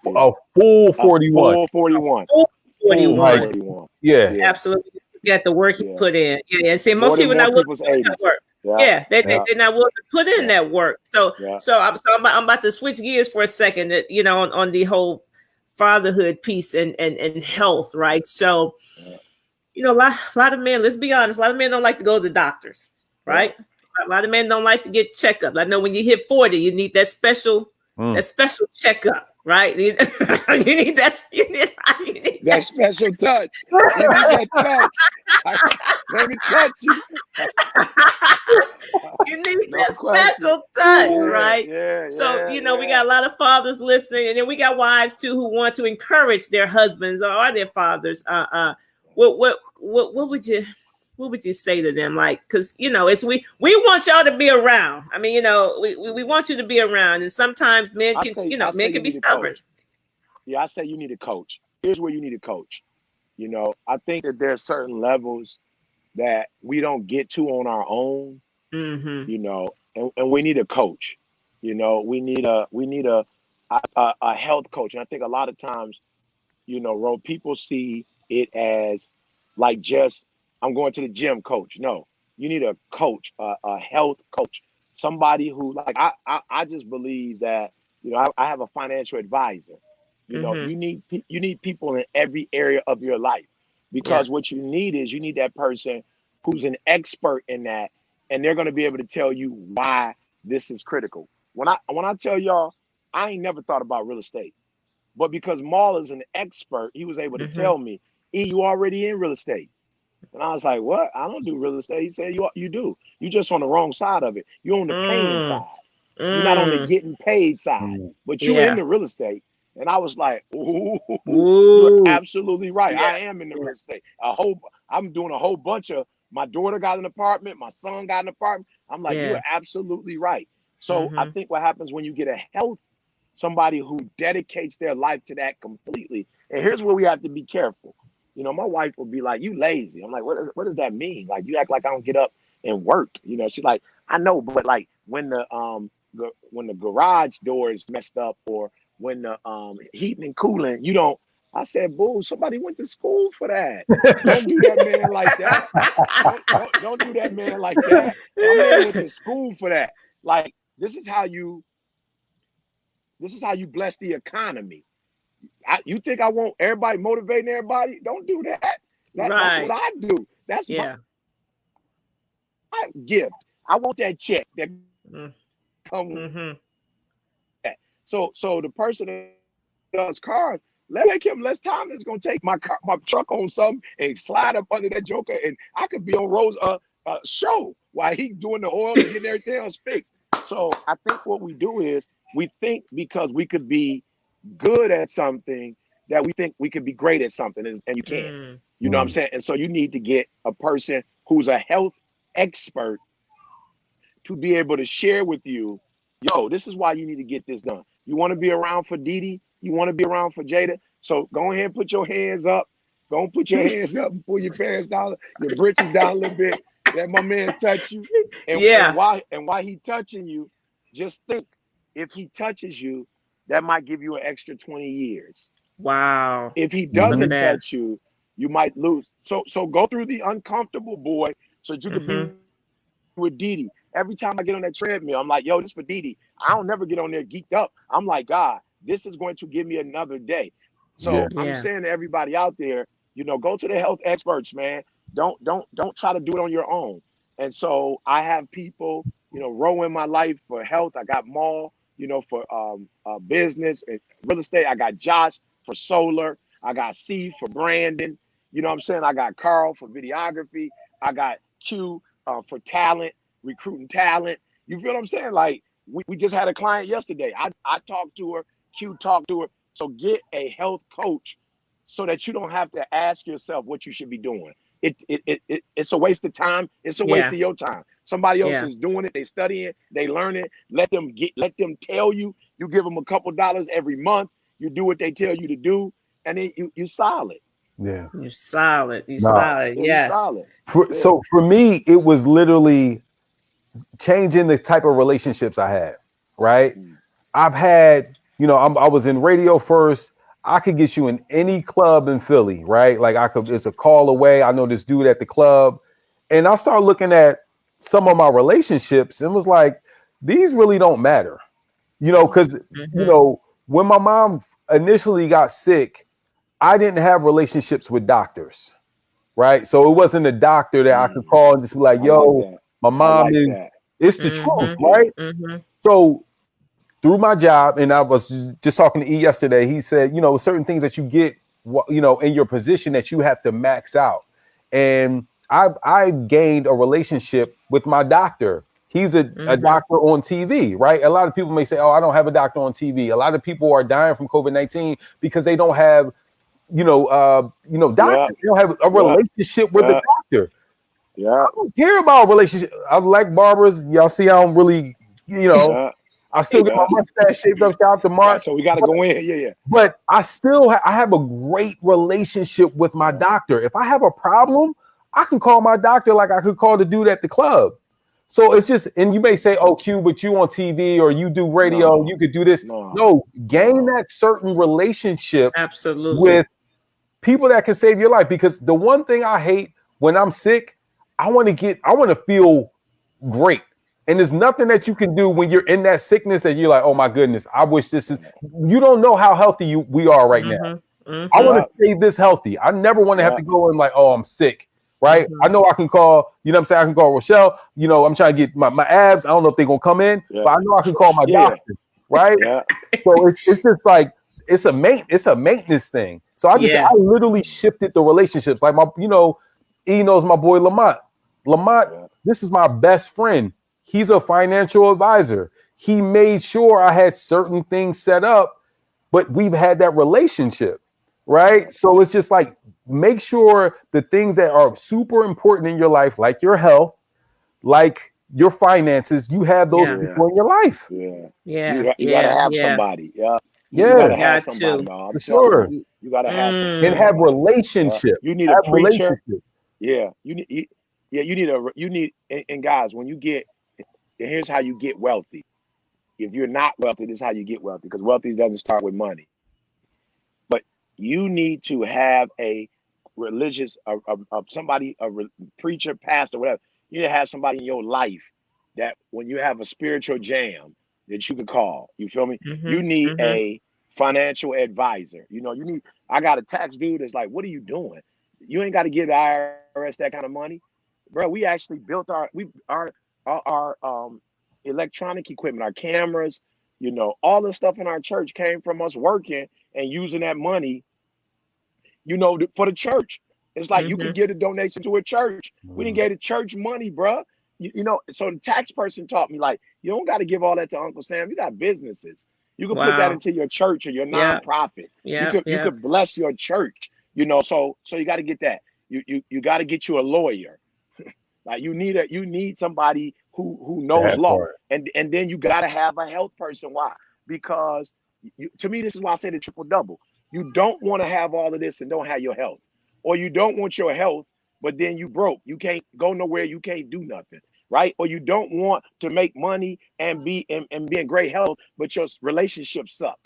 full 41. Full 41. Full 41. Like, yeah, absolutely. Get the work he put in. Yeah, see, most people not willing to put in that work. They're not willing to put in that work. So I'm about to switch gears for a second. That on the whole fatherhood piece and health, right? So, a lot of men. Let's be honest. A lot of men don't like to go to the doctors, right? A lot of men don't like to get checkups. I know when you hit 40, you need that special checkup. Right, you need that. You need that special touch. You need that touch. Let me touch you. You need that special touch, right? So we got a lot of fathers listening, and then we got wives too who want to encourage their husbands or their fathers. What would you say to them? Like, because it's we want y'all to be around. I mean, we want you to be around, and sometimes men can men can be stubborn. Yeah, I say you need a coach. Here's where you need a coach. I think that there are certain levels that we don't get to on our own. And we need a coach. We need a health coach, and I think a lot of times, Ro, people see it as like just I'm going to the gym coach. No, you need a coach, a health coach, somebody who like I just believe that I have a financial advisor. You need people in every area of your life because what you need is that person who's an expert in that, and they're going to be able to tell you why this is critical. When I tell y'all, I ain't never thought about real estate, but because Maul is an expert, he was able to tell me, you already in real estate. And I was like, what? I don't do real estate. He said, you do. You just on the wrong side of it. You're on the paying side. You're not on the getting paid side, but you in the real estate. And I was like, ooh, you're absolutely right. I am in the real estate. I'm doing a whole bunch of, my daughter got an apartment. My son got an apartment. I'm like, you are absolutely right. So I think what happens when you get somebody who dedicates their life to that completely. And here's where we have to be careful. You know, my wife will be like, you lazy. I'm like, what does that mean? Like, you act like I don't get up and work. You know, she's like, I know, but like when the garage door is messed up, or when the heating and cooling, you don't. I said, boo, somebody went to school for that. Don't do that man like that. Don't do that man like that. My man went to school for that. Like, this is how you bless the economy. You think I want everybody motivating everybody? Don't do that. That's what I do. That's my gift. I want that check that come. So the person that does cars, let him less time. It's gonna take my truck on something and slide up under that joker, and I could be on Rose show while he doing the oil and getting everything else fixed. So I think what we do is we think because we could be good at something that we think we could be great at something, and you can't. You know what I'm saying? And so you need to get a person who's a health expert to be able to share with you, yo, this is why you need to get this done. You want to be around for Didi? You want to be around for Jada? So go ahead and put your hands up. Go and put your hands up and pull your pants down, your britches down a little bit. Let my man touch you. And while he touching you, just think, if he touches you, that might give you an extra 20 years. Wow. If he doesn't touch you, you might lose. So go through the uncomfortable, boy, so that you can be with Didi. Every time I get on that treadmill, I'm like, yo, this for Didi. I don't never get on there geeked up. I'm like, God, this is going to give me another day. So I'm saying to everybody out there, you know, go to the health experts, man. Don't try to do it on your own. And so I have people, you know, row in my life for health. I got Maul, you know, for business and real estate. I got Josh for solar. I got C for branding. You know what I'm saying? I got Carl for videography. I got Q for talent, recruiting talent. You feel what I'm saying? Like, we just had a client yesterday. I talked to her. Q talked to her. So get a health coach so that you don't have to ask yourself what you should be doing. It's a waste of time. It's a waste of your time. Somebody else is doing it. They studying, they learning. Let them tell you. You give them a couple dollars every month. You do what they tell you to do, and then you solid. Yeah, you're solid. You're solid. Yes. Solid. So for me, it was literally changing the type of relationships I had. Right, I've had, you know, I was in radio first. I could get you in any club in Philly, right? Like it's a call away. I know this dude at the club. And I started looking at some of my relationships and was like, these really don't matter. You know, because, you know, when my mom initially got sick, I didn't have relationships with doctors, right? So it wasn't a doctor that I could call and just be like, yo, my mom is, it's the truth, right? So through my job, and I was just talking to E yesterday, he said, you know, certain things that you get, you know, in your position that you have to max out. And I gained a relationship with my doctor. He's a doctor on TV, right? A lot of people may say, oh, I don't have a doctor on TV. A lot of people are dying from COVID-19 because they don't have, doctors. They don't have a relationship with the doctor. Yeah. I don't care about relationship. I like barbers. Y'all see, I don't really, I still get my mustache shaped up. Shout out to Mark. So we got to go in. Yeah. But I still I have a great relationship with my doctor. If I have a problem, I can call my doctor like I could call the dude at the club. So it's just, and you may say, oh, Q, but you on TV or you do radio, you could do this. No, gain that certain relationship with people that can save your life. Because the one thing I hate when I'm sick, I want to feel great. And there's nothing that you can do when you're in that sickness that you're like, oh my goodness, I wish you don't know how healthy we are right now. I want to stay this healthy. I never want to have to go in like, oh, I'm sick. right? I know I can call, you know what I'm saying? I can call Rochelle, you know, I'm trying to get my abs. I don't know if they're going to come in, but I know I can call my doctor, right? So it's just like, it's a maintenance thing. So I literally shifted the relationships. Like my, you know, he knows my boy Lamont. This is my best friend. He's a financial advisor. He made sure I had certain things set up, but we've had that relationship, right? So it's just like, make sure the things that are super important in your life, like your health, like your finances, you have those people in your life. You gotta have somebody. You Yeah, gotta have somebody, man. for sure. You gotta have somebody. And have relationship. You need a preacher. Yeah, you need, and guys, when you get, here's how you get wealthy. If you're not wealthy, this is how you get wealthy, because wealthy doesn't start with money. But you need to have a religious, somebody, preacher, pastor, whatever. You need to have somebody in your life that when you have a spiritual jam that you can call. You feel me? You need a financial advisor. You know, I got a tax dude that's like, what are you doing? You ain't got to give the IRS that kind of money. Bro, we actually built our electronic equipment, our cameras, you know, all the stuff in our church came from us working and using that money, you know, for the church. It's like you could get a donation to a church. We didn't get the church money, bro. You know, so the tax person taught me, like, you don't got to give all that to Uncle Sam. You got businesses. You can put that into your church or your nonprofit. You could bless your church, you know. So you got to get that. You got to get you a lawyer. Like you need somebody who knows law, and then you got to have a health person. Why? Because to me, this is why I say the triple double. You don't want to have all of this and don't have your health, or you don't want your health, but then you broke. You can't go nowhere. You can't do nothing, right? Or you don't want to make money and be in great health, but your relationships suck.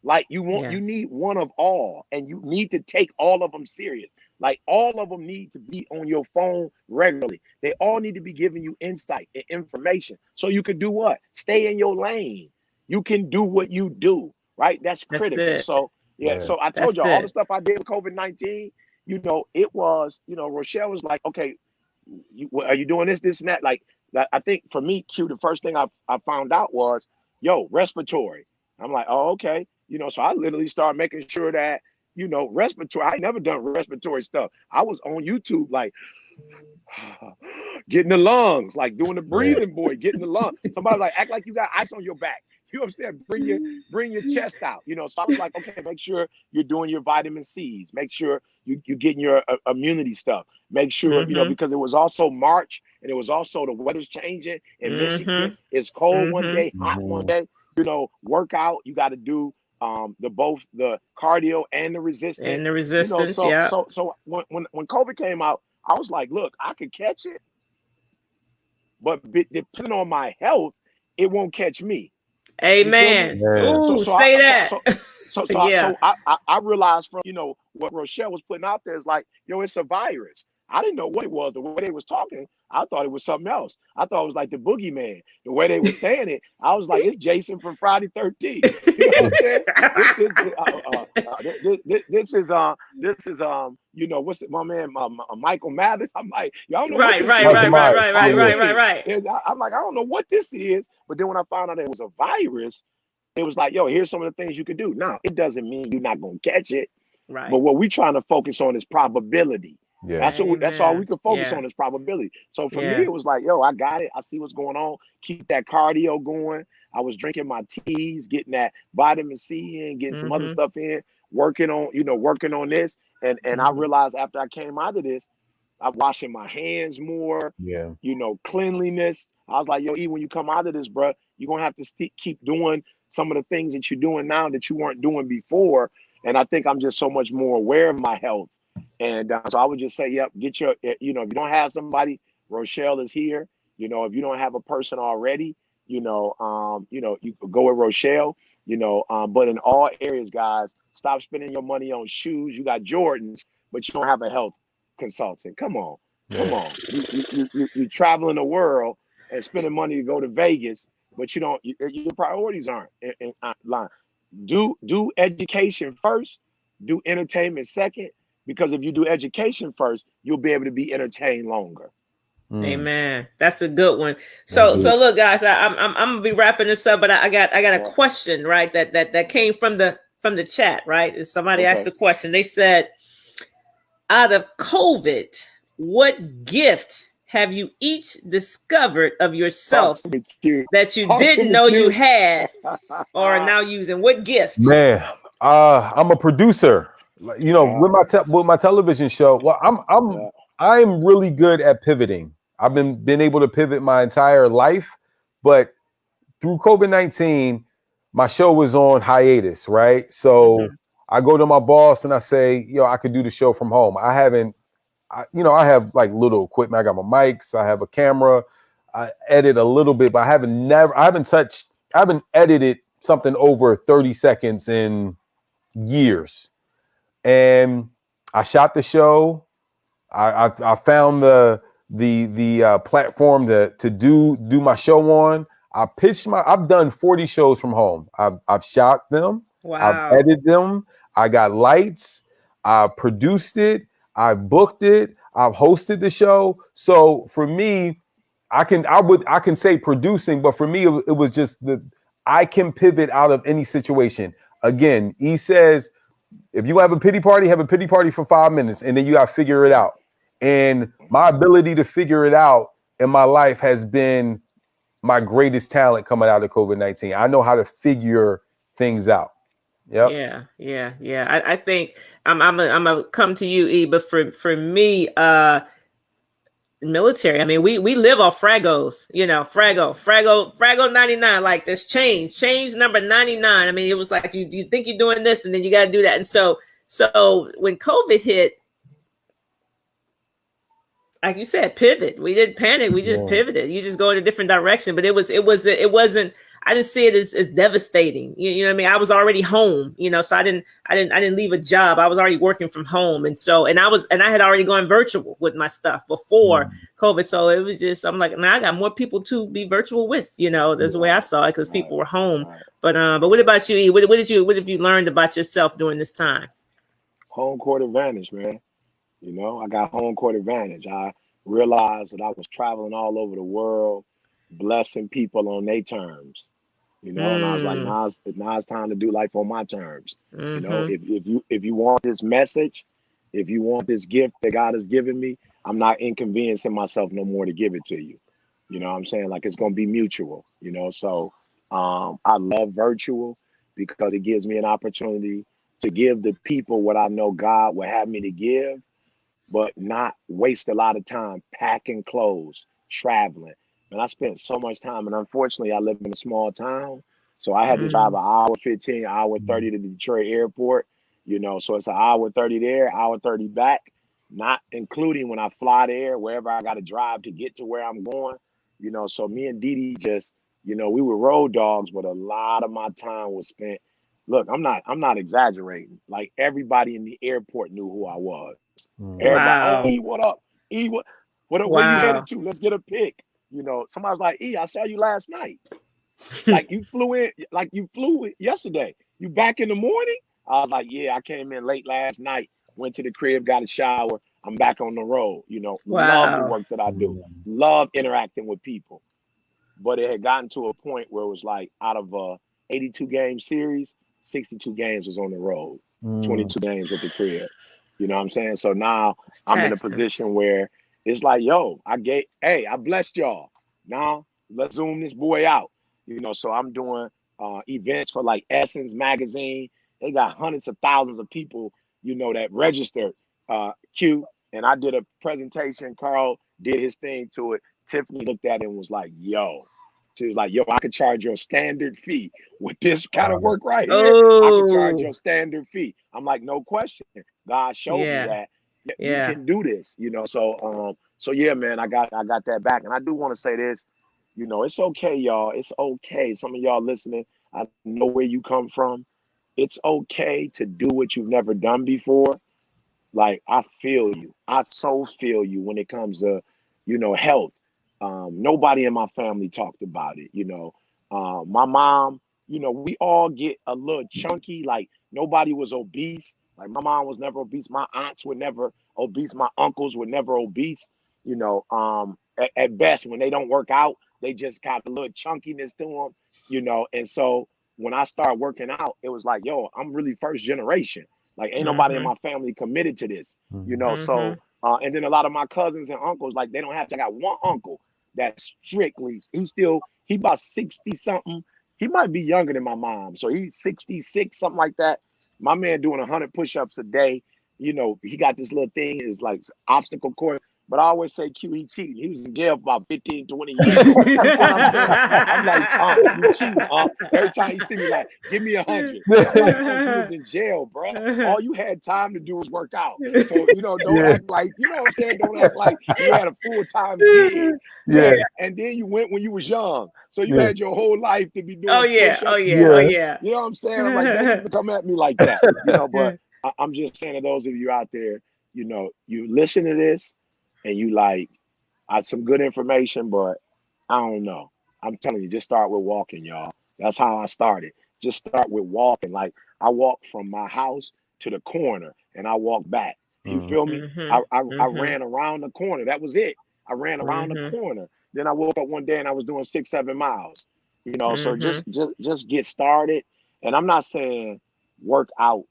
Like you need one of all, and you need to take all of them serious. Like all of them need to be on your phone regularly. They all need to be giving you insight and information so you can do what? Stay in your lane. You can do what you do, right? That's critical. So so I told you all the stuff I did with COVID-19, you know, it was, you know, Rochelle was like, okay, are you doing this, and that? Like, I think for me, Q, the first thing I found out was, respiratory. I'm like, oh, okay. You know, so I literally started making sure that, you know, respiratory. I never done respiratory stuff. I was on YouTube, like getting the lungs, like doing the breathing boy, getting the lung. Somebody like, act like you got ice on your back. You know what I'm saying? Bring your chest out. You know, so I was like, okay, make sure you're doing your vitamin C's. Make sure you're getting your immunity stuff. Make sure, you know, because it was also March and it was also the weather's changing in Michigan. It's cold one day, hot one day. You know, workout. You got to do both the cardio and the resistance. You know, so when COVID came out, I was like, look, I could catch it, but depending on my health, it won't catch me. Amen. Ooh, say that. So I realized from, you know, what Rochelle was putting out there is like, it's a virus. I didn't know what it was. The way they was talking, I thought it was something else. I thought it was like the boogeyman. The way they were saying it, I was like, it's Jason from Friday 13th. You know what I'm saying? This is you know, what's it, my man, Michael Mathis. I'm like, y'all don't know what this is. Right. I'm like, I don't know what this is. But then when I found out it was a virus, it was like, here's some of the things you could do. Now, it doesn't mean you're not going to catch it. Right. But what we're trying to focus on is probability. Yeah. That's all we can focus on is probability. So for me, it was like, I got it. I see what's going on. Keep that cardio going. I was drinking my teas, getting that vitamin C in, getting some other stuff in, working on this. And I realized after I came out of this, I'm washing my hands more, cleanliness. I was like, even when you come out of this, bro, you're going to have to keep doing some of the things that you're doing now that you weren't doing before. And I think I'm just so much more aware of my health. And so I would just say, get your, if you don't have somebody, Rochelle is here. If you don't have a person already, you could go with Rochelle, but in all areas, guys, stop spending your money on shoes. You got Jordans, but you don't have a health consultant. Come on. You traveling the world and spending money to go to Vegas, but your priorities aren't in line. Do education first, do entertainment second, Because if you do education first, you'll be able to be entertained longer. Amen. That's a good one. So Indeed. look, guys, I'm gonna be wrapping this up, but I got a question, right? That came from the chat, right? Somebody asked Okay. a question. They said, out of COVID, what gift have you each discovered of yourself Talk to me, Q. that you Talk to didn't me, know you Q. had or are now using? What gift? Man, I'm a producer. You know, Yeah, with my television show. Well, yeah. I'm really good at pivoting. I've been able to pivot my entire life, but through COVID-19, my show was on hiatus, right? So I go to my boss and I say, yo, I could do the show from home. I haven't, I have like little equipment. I got my mics, I have a camera, I edit a little bit, but I haven't edited something over 30 seconds in years. And I shot the show. I found the platform to do my show on. I've done 40 shows from home. I've shot them, I've Wow. edited them, I got lights, I produced it, I booked it, I've hosted the show. So for me, I can say producing, but for me it was just I can pivot out of any situation. Again, he says if you have a pity party, have a pity party for 5 minutes and then you got to figure it out. And my ability to figure it out in my life has been my greatest talent coming out of COVID-19. I know how to figure things out. Yep. Yeah. I think I'm gonna come to you, E, but for me, military. I mean, we live off Fragos, Frago 99, like this change number 99. I mean, it was like you think you're doing this and then you got to do that. And so when COVID hit, like you said, pivot. We didn't panic. We just pivoted. You just go in a different direction. But it wasn't. I didn't see it as devastating. You know what I mean? I was already home. So I didn't leave a job. I was already working from home, and I had already gone virtual with my stuff before COVID. So it was just, I'm like, now I got more people to be virtual with. That's the way I saw it because people were home. But what about you, E? What have you learned about yourself during this time? Home court advantage, man. I got home court advantage. I realized that I was traveling all over the world, blessing people on their terms. And I was like, now it's time to do life on my terms. If you want this message, if you want this gift that God has given me, I'm not inconveniencing myself no more to give it to you. You know what I'm saying? Like it's gonna be mutual, So I love virtual because it gives me an opportunity to give the people what I know God would have me to give, but not waste a lot of time packing clothes, traveling. And I spent so much time, and unfortunately, I live in a small town, so I had to drive an hour 15, hour 30 to the Detroit airport. So it's an hour 30 there, hour 30 back, not including when I fly there, wherever I got to drive to get to where I'm going. So me and Didi just, we were road dogs, but a lot of my time was spent. Look, I'm not exaggerating. Like everybody in the airport knew who I was. Everybody, oh, Wow. E, what up? E, what up? Where you headed to? Let's get a pic. Somebody's like, E, I saw you last night. Like you flew yesterday. You back in the morning? I was like, yeah, I came in late last night, went to the crib, got a shower. I'm back on the road. Love the Wow. work that I do. Love interacting with people. But it had gotten to a point where it was like out of a 82 game series, 62 games was on the road, 22 games at the crib. You know what I'm saying? So now I'm in a position where it's like, yo, I blessed y'all. Now let's zoom this boy out. So I'm doing events for like Essence magazine. They got hundreds of thousands of people, that registered Q. And I did a presentation. Carl did his thing to it. Tiffany looked at it and was like, yo. She was like, yo, I could charge your standard fee with this kind of work right here. I could charge your standard fee. I'm like, no question. God showed me that you can do this, So yeah, man, I got that back. And I do want to say this, it's okay, y'all. It's okay. Some of y'all listening, I know where you come from. It's okay to do what you've never done before. Like I feel you. I so feel you when it comes to, health. Nobody in my family talked about it. My mom, we all get a little chunky. Like nobody was obese, Like my mom was never obese. My aunts were never obese. My uncles were never obese. You know, at best, when they don't work out, they just got a little chunkiness to them, you know. And so when I started working out, it was like, yo, I'm really first generation. Like, ain't nobody in my family committed to this, you know. So, and then a lot of my cousins and uncles, like, they don't have to. I got one uncle that's strictly, he about 60 something. He might be younger than my mom. So he's 66, something like that. My man doing 100 push-ups a day. You know, he got this little thing, is like obstacle course. But I always say, Q, he cheating. He was in jail for about 15, 20 years. You know what I'm saying? I'm like, you cheating, every time you see me, like, give me 100. I'm like, you was in jail, bro. All you had time to do was work out. So, you know, don't act like, you know what I'm saying? Don't act like you had a full-time gig. Yeah. And then you went when you was young. So you had your whole life to be doing push-ups. You know what I'm saying? I'm like, don't even come at me like that. You know, but I'm just saying to those of you out there, you know, you listen to this, and you like, some good information, but I don't know. I'm telling you, just start with walking, y'all. That's how I started. Just start with walking. Like, I walked from my house to the corner, and I walked back. You feel me? I ran around the corner. That was it. I ran around the corner. Then I woke up one day and I was doing 6-7 miles. You know, so just get started. And I'm not saying work out,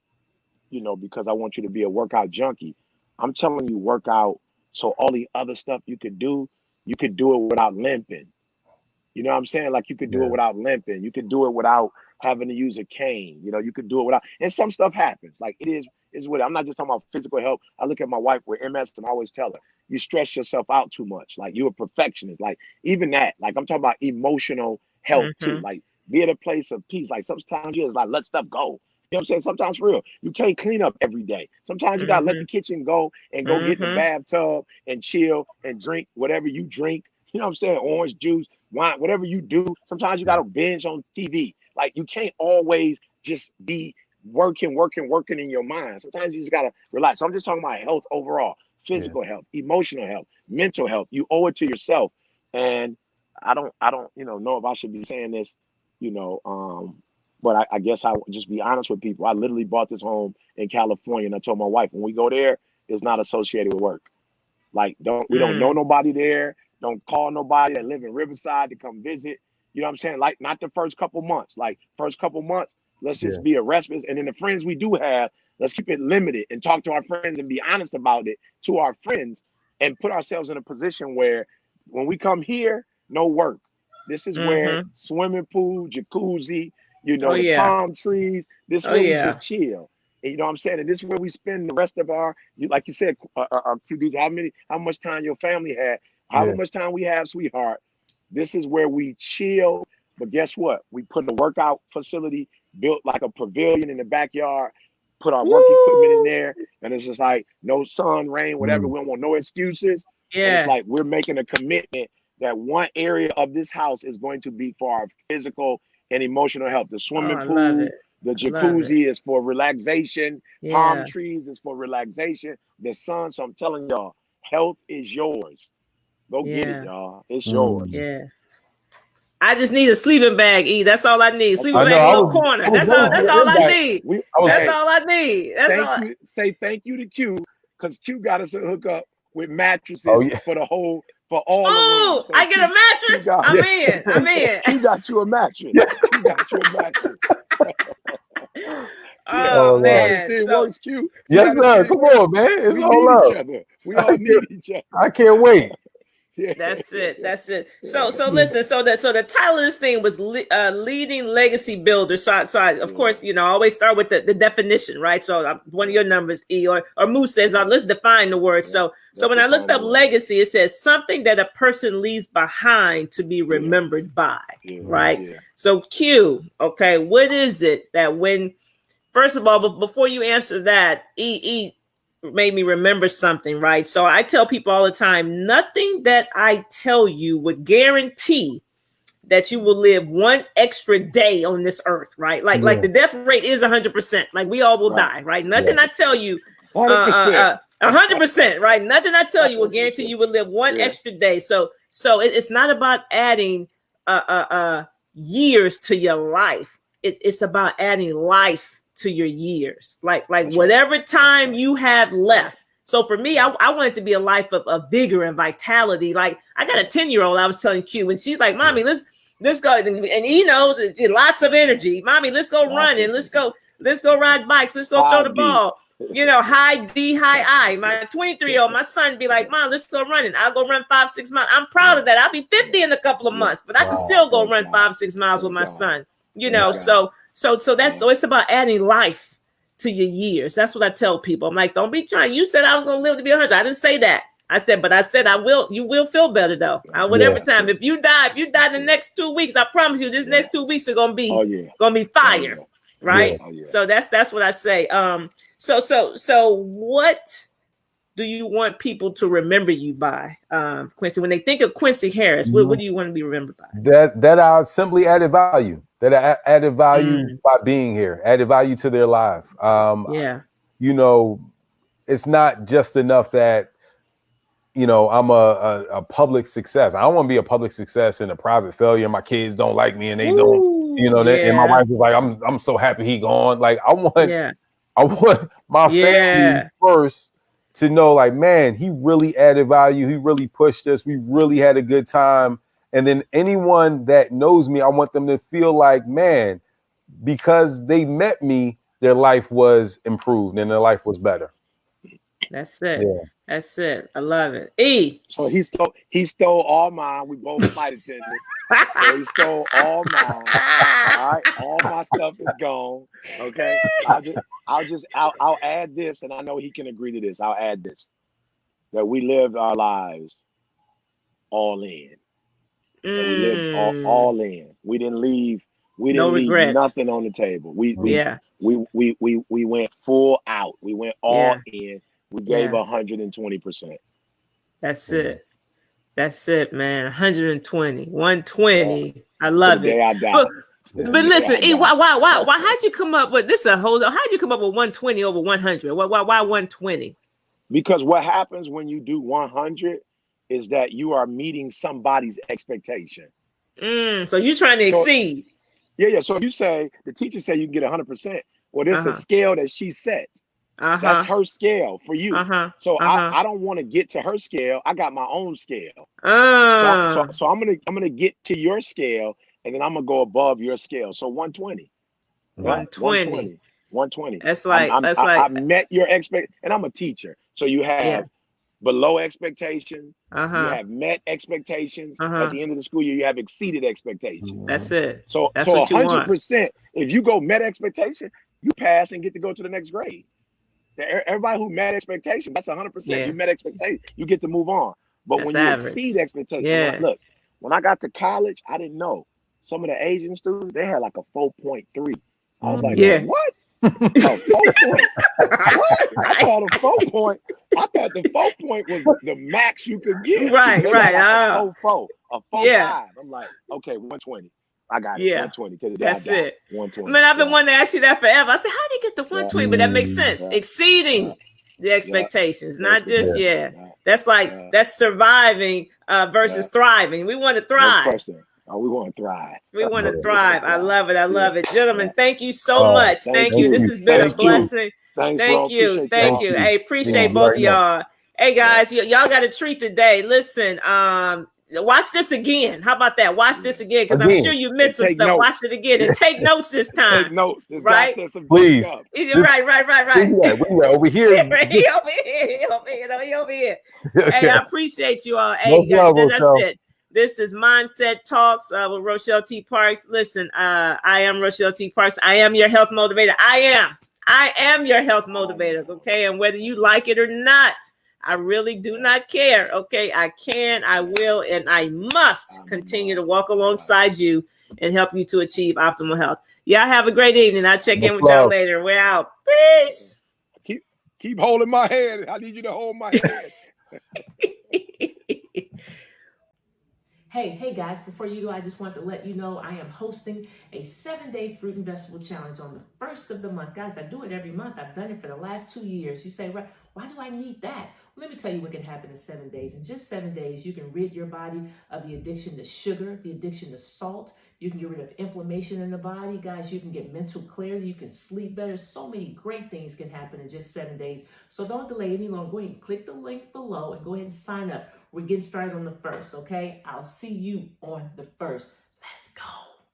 you know, because I want you to be a workout junkie. I'm telling you, work out so all the other stuff you could do it without limping. You know what I'm saying? Like, you could do it without limping. You could do it without having to use a cane. You know, you could do it without, and some stuff happens. Like, is what I'm not just talking about physical health. I look at my wife with MS, and I always tell her, you stress yourself out too much. Like, you're a perfectionist. Like, even that, like, I'm talking about emotional health too. Like, be at a place of peace. Like, sometimes you just like, let stuff go. You know what I'm saying? Sometimes, for real, you can't clean up every day. Sometimes you gotta let the kitchen go and go get in the bathtub and chill and drink whatever you drink. You know what I'm saying? Orange juice, wine, whatever you do. Sometimes you gotta binge on TV. Like, you can't always just be working in your mind. Sometimes you just gotta relax. So I'm just talking about health overall, physical health, emotional health, mental health. You owe it to yourself. And I don't, you know if I should be saying this, you know, but I guess I would just be honest with people. I literally bought this home in California, and I told my wife, when we go there, it's not associated with work. Like, we don't know nobody there. Don't call nobody that live in Riverside to come visit. You know what I'm saying? Like, not the first couple months. Like, first couple months, let's just be a respite. And then the friends we do have, let's keep it limited and talk to our friends and be honest about it to our friends, and put ourselves in a position where when we come here, no work. This is where swimming pool, jacuzzi, you know, the palm trees. This is where we just chill. And you know what I'm saying? And this is where we spend the rest of our, like you said, QDs, how much time your family had, how much time we have, sweetheart. This is where we chill. But guess what? We put a workout facility, built like a pavilion in the backyard, put our work equipment in there. And it's just like, no sun, rain, whatever. We don't want no excuses. And it's like, we're making a commitment that one area of this house is going to be for our physical and emotional health. The swimming pool, the jacuzzi is for relaxation. Palm trees is for relaxation. The sun. So I'm telling y'all, health is yours. Go get it, y'all. It's yours. Yeah. I just need a sleeping bag, E. That's all I need. Sleeping bag in a little corner. That's all I need. That's all I need. Say thank you to Q, because Q got us a hookup with mattresses for all the rooms. So I get a mattress. I'm in. Q got you a mattress. Q got you a mattress. Man. This thing works, Q. Yes, sir. Come on, man. It's all up. We all need each other. I can't wait. That's it. So listen. So the title of this thing was leading legacy builder. So I of course, you know, I always start with the definition, right? So one of your numbers, E, or Moose says, let's define the word. So when I looked up legacy, it says something that a person leaves behind to be remembered by, right? Yeah. So Q, okay, what is it that when, first of all, before you answer that, E made me remember something, right? So I tell people all the time, nothing that I tell you would guarantee that you will live one extra day on this earth, right? Like the death rate is 100%. Like, we all will die, right? Nothing I tell you, 100%, right? Nothing I tell you will guarantee you will live one extra day. So it's not about adding years to your life. It's about adding life to your years, like That's whatever time you have left. So for me, I want it to be a life of vigor and vitality. Like I got a 10-year-old I was telling Q, and she's like, "Mommy, let's go," and he knows lots of energy. "Mommy, let's go run and let's go ride bikes. Let's go throw the ball." You know, high D, high I. My 23-year-old, my son be like, "Mom, let's go running. I'll go run 5-6 miles." I'm proud of that. I'll be 50 in a couple of months, but I can still go run 5-6 miles with my son. You know, so it's about adding life to your years. That's what I tell people. I'm like, don't be trying. You said I was going to live to be 100. I didn't say that. I said I will. You will feel better though. Whatever time. If you die the next 2 weeks, I promise you, this next 2 weeks are going to be fire. Right. So that's what I say. So what do you want people to remember you by, Quincy? When they think of Quincy Harris, what do you want to be remembered by? That I simply added value. That I added value by being here. Added value to their life. You know, it's not just enough that, you know, I'm a public success. I don't want to be a public success and a private failure. My kids don't like me and they don't, you know, and my wife is like, I'm so happy he gone. Like I want my family first to know, like, man, he really added value. He really pushed us. We really had a good time. And then anyone that knows me, I want them to feel like, man, because they met me, their life was improved and their life was better. That's it. Yeah. That's it. I love it. E. So he stole all mine. We both flight attendants. So he stole all mine. All right. All my stuff is gone. Okay. I'll add this, and I know he can agree to this. I'll add this. That we lived our lives all in. We lived all in. We didn't leave. We didn't leave nothing on the table. We went full out. We went all in. We gave 120%. That's it. That's it, man. 120, 120. I love it. But listen, E, why? How'd you come up with this? How'd you come up with 120 over 100? Why 120? Because what happens when you do 100 is that you are meeting somebody's expectation. So you're trying to exceed. Yeah. So if you say, the teacher said you can get 100%, well, there's a scale that she set. That's her scale for you. So I don't want to get to her scale. I got my own scale. So I'm gonna get to your scale, and then I'm gonna go above your scale. So 120. 120. That's like I met your and I'm a teacher. So you have below expectation. You have met expectations. At the end of the school year, you have exceeded expectations. That's it. So 100%. If you go met expectation, you pass and get to go to the next grade. Everybody who met expectation, that's 100%. You met expectation, you get to move on. But that's when you exceed expectation, look, when I got to college, I didn't know. Some of the Asian students, they had like a 4.3. I was like, what? A 4 point? What? I thought the 4 point was the max you could get. Right. Like a 4.5. I'm like, okay, 120. I got it. 120 to the day. That's it. 120. Man, I've been wanting to ask you that forever. I said, how do you get to 120? But that makes sense. Exceeding the expectations, not just that's surviving versus thriving. We want to thrive. We want to thrive. We want to thrive. I love it. I love it. Gentlemen, thank you so much. Thank you. This has been a blessing. Thank you. Hey, appreciate both of y'all. Hey guys, y'all got a treat today. Listen, watch this again. How about that? Watch this again, because I'm sure you missed some stuff. Notes. Watch it again and take notes this time. Take notes. This right? Please. Right. Over here. He over here. Hey, I appreciate you all. Hey, that's it. This is Mindset Talks with Rochelle T. Parks. Listen, I am Rochelle T. Parks. I am your health motivator. I am your health motivator. Okay, and whether you like it or not, I really do not care. Okay, I can, I will, and I must continue to walk alongside you and help you to achieve optimal health. Y'all have a great evening. I'll check in with y'all later. We're out. Peace. Keep holding my hand. I need you to hold my hand. Hey guys, before you go, I just want to let you know I am hosting a 7-day fruit and vegetable challenge on the first of the month. Guys, I do it every month. I've done it for the last 2 years. You say, why do I need that? Let me tell you what can happen in 7 days. In just 7 days, you can rid your body of the addiction to sugar, the addiction to salt. You can get rid of inflammation in the body, guys. You can get mental clarity. You can sleep better. So many great things can happen in just 7 days. So don't delay any longer. Go ahead and click the link below and go ahead and sign up. We're getting started on the 1st, okay? I'll see you on the 1st. Let's go.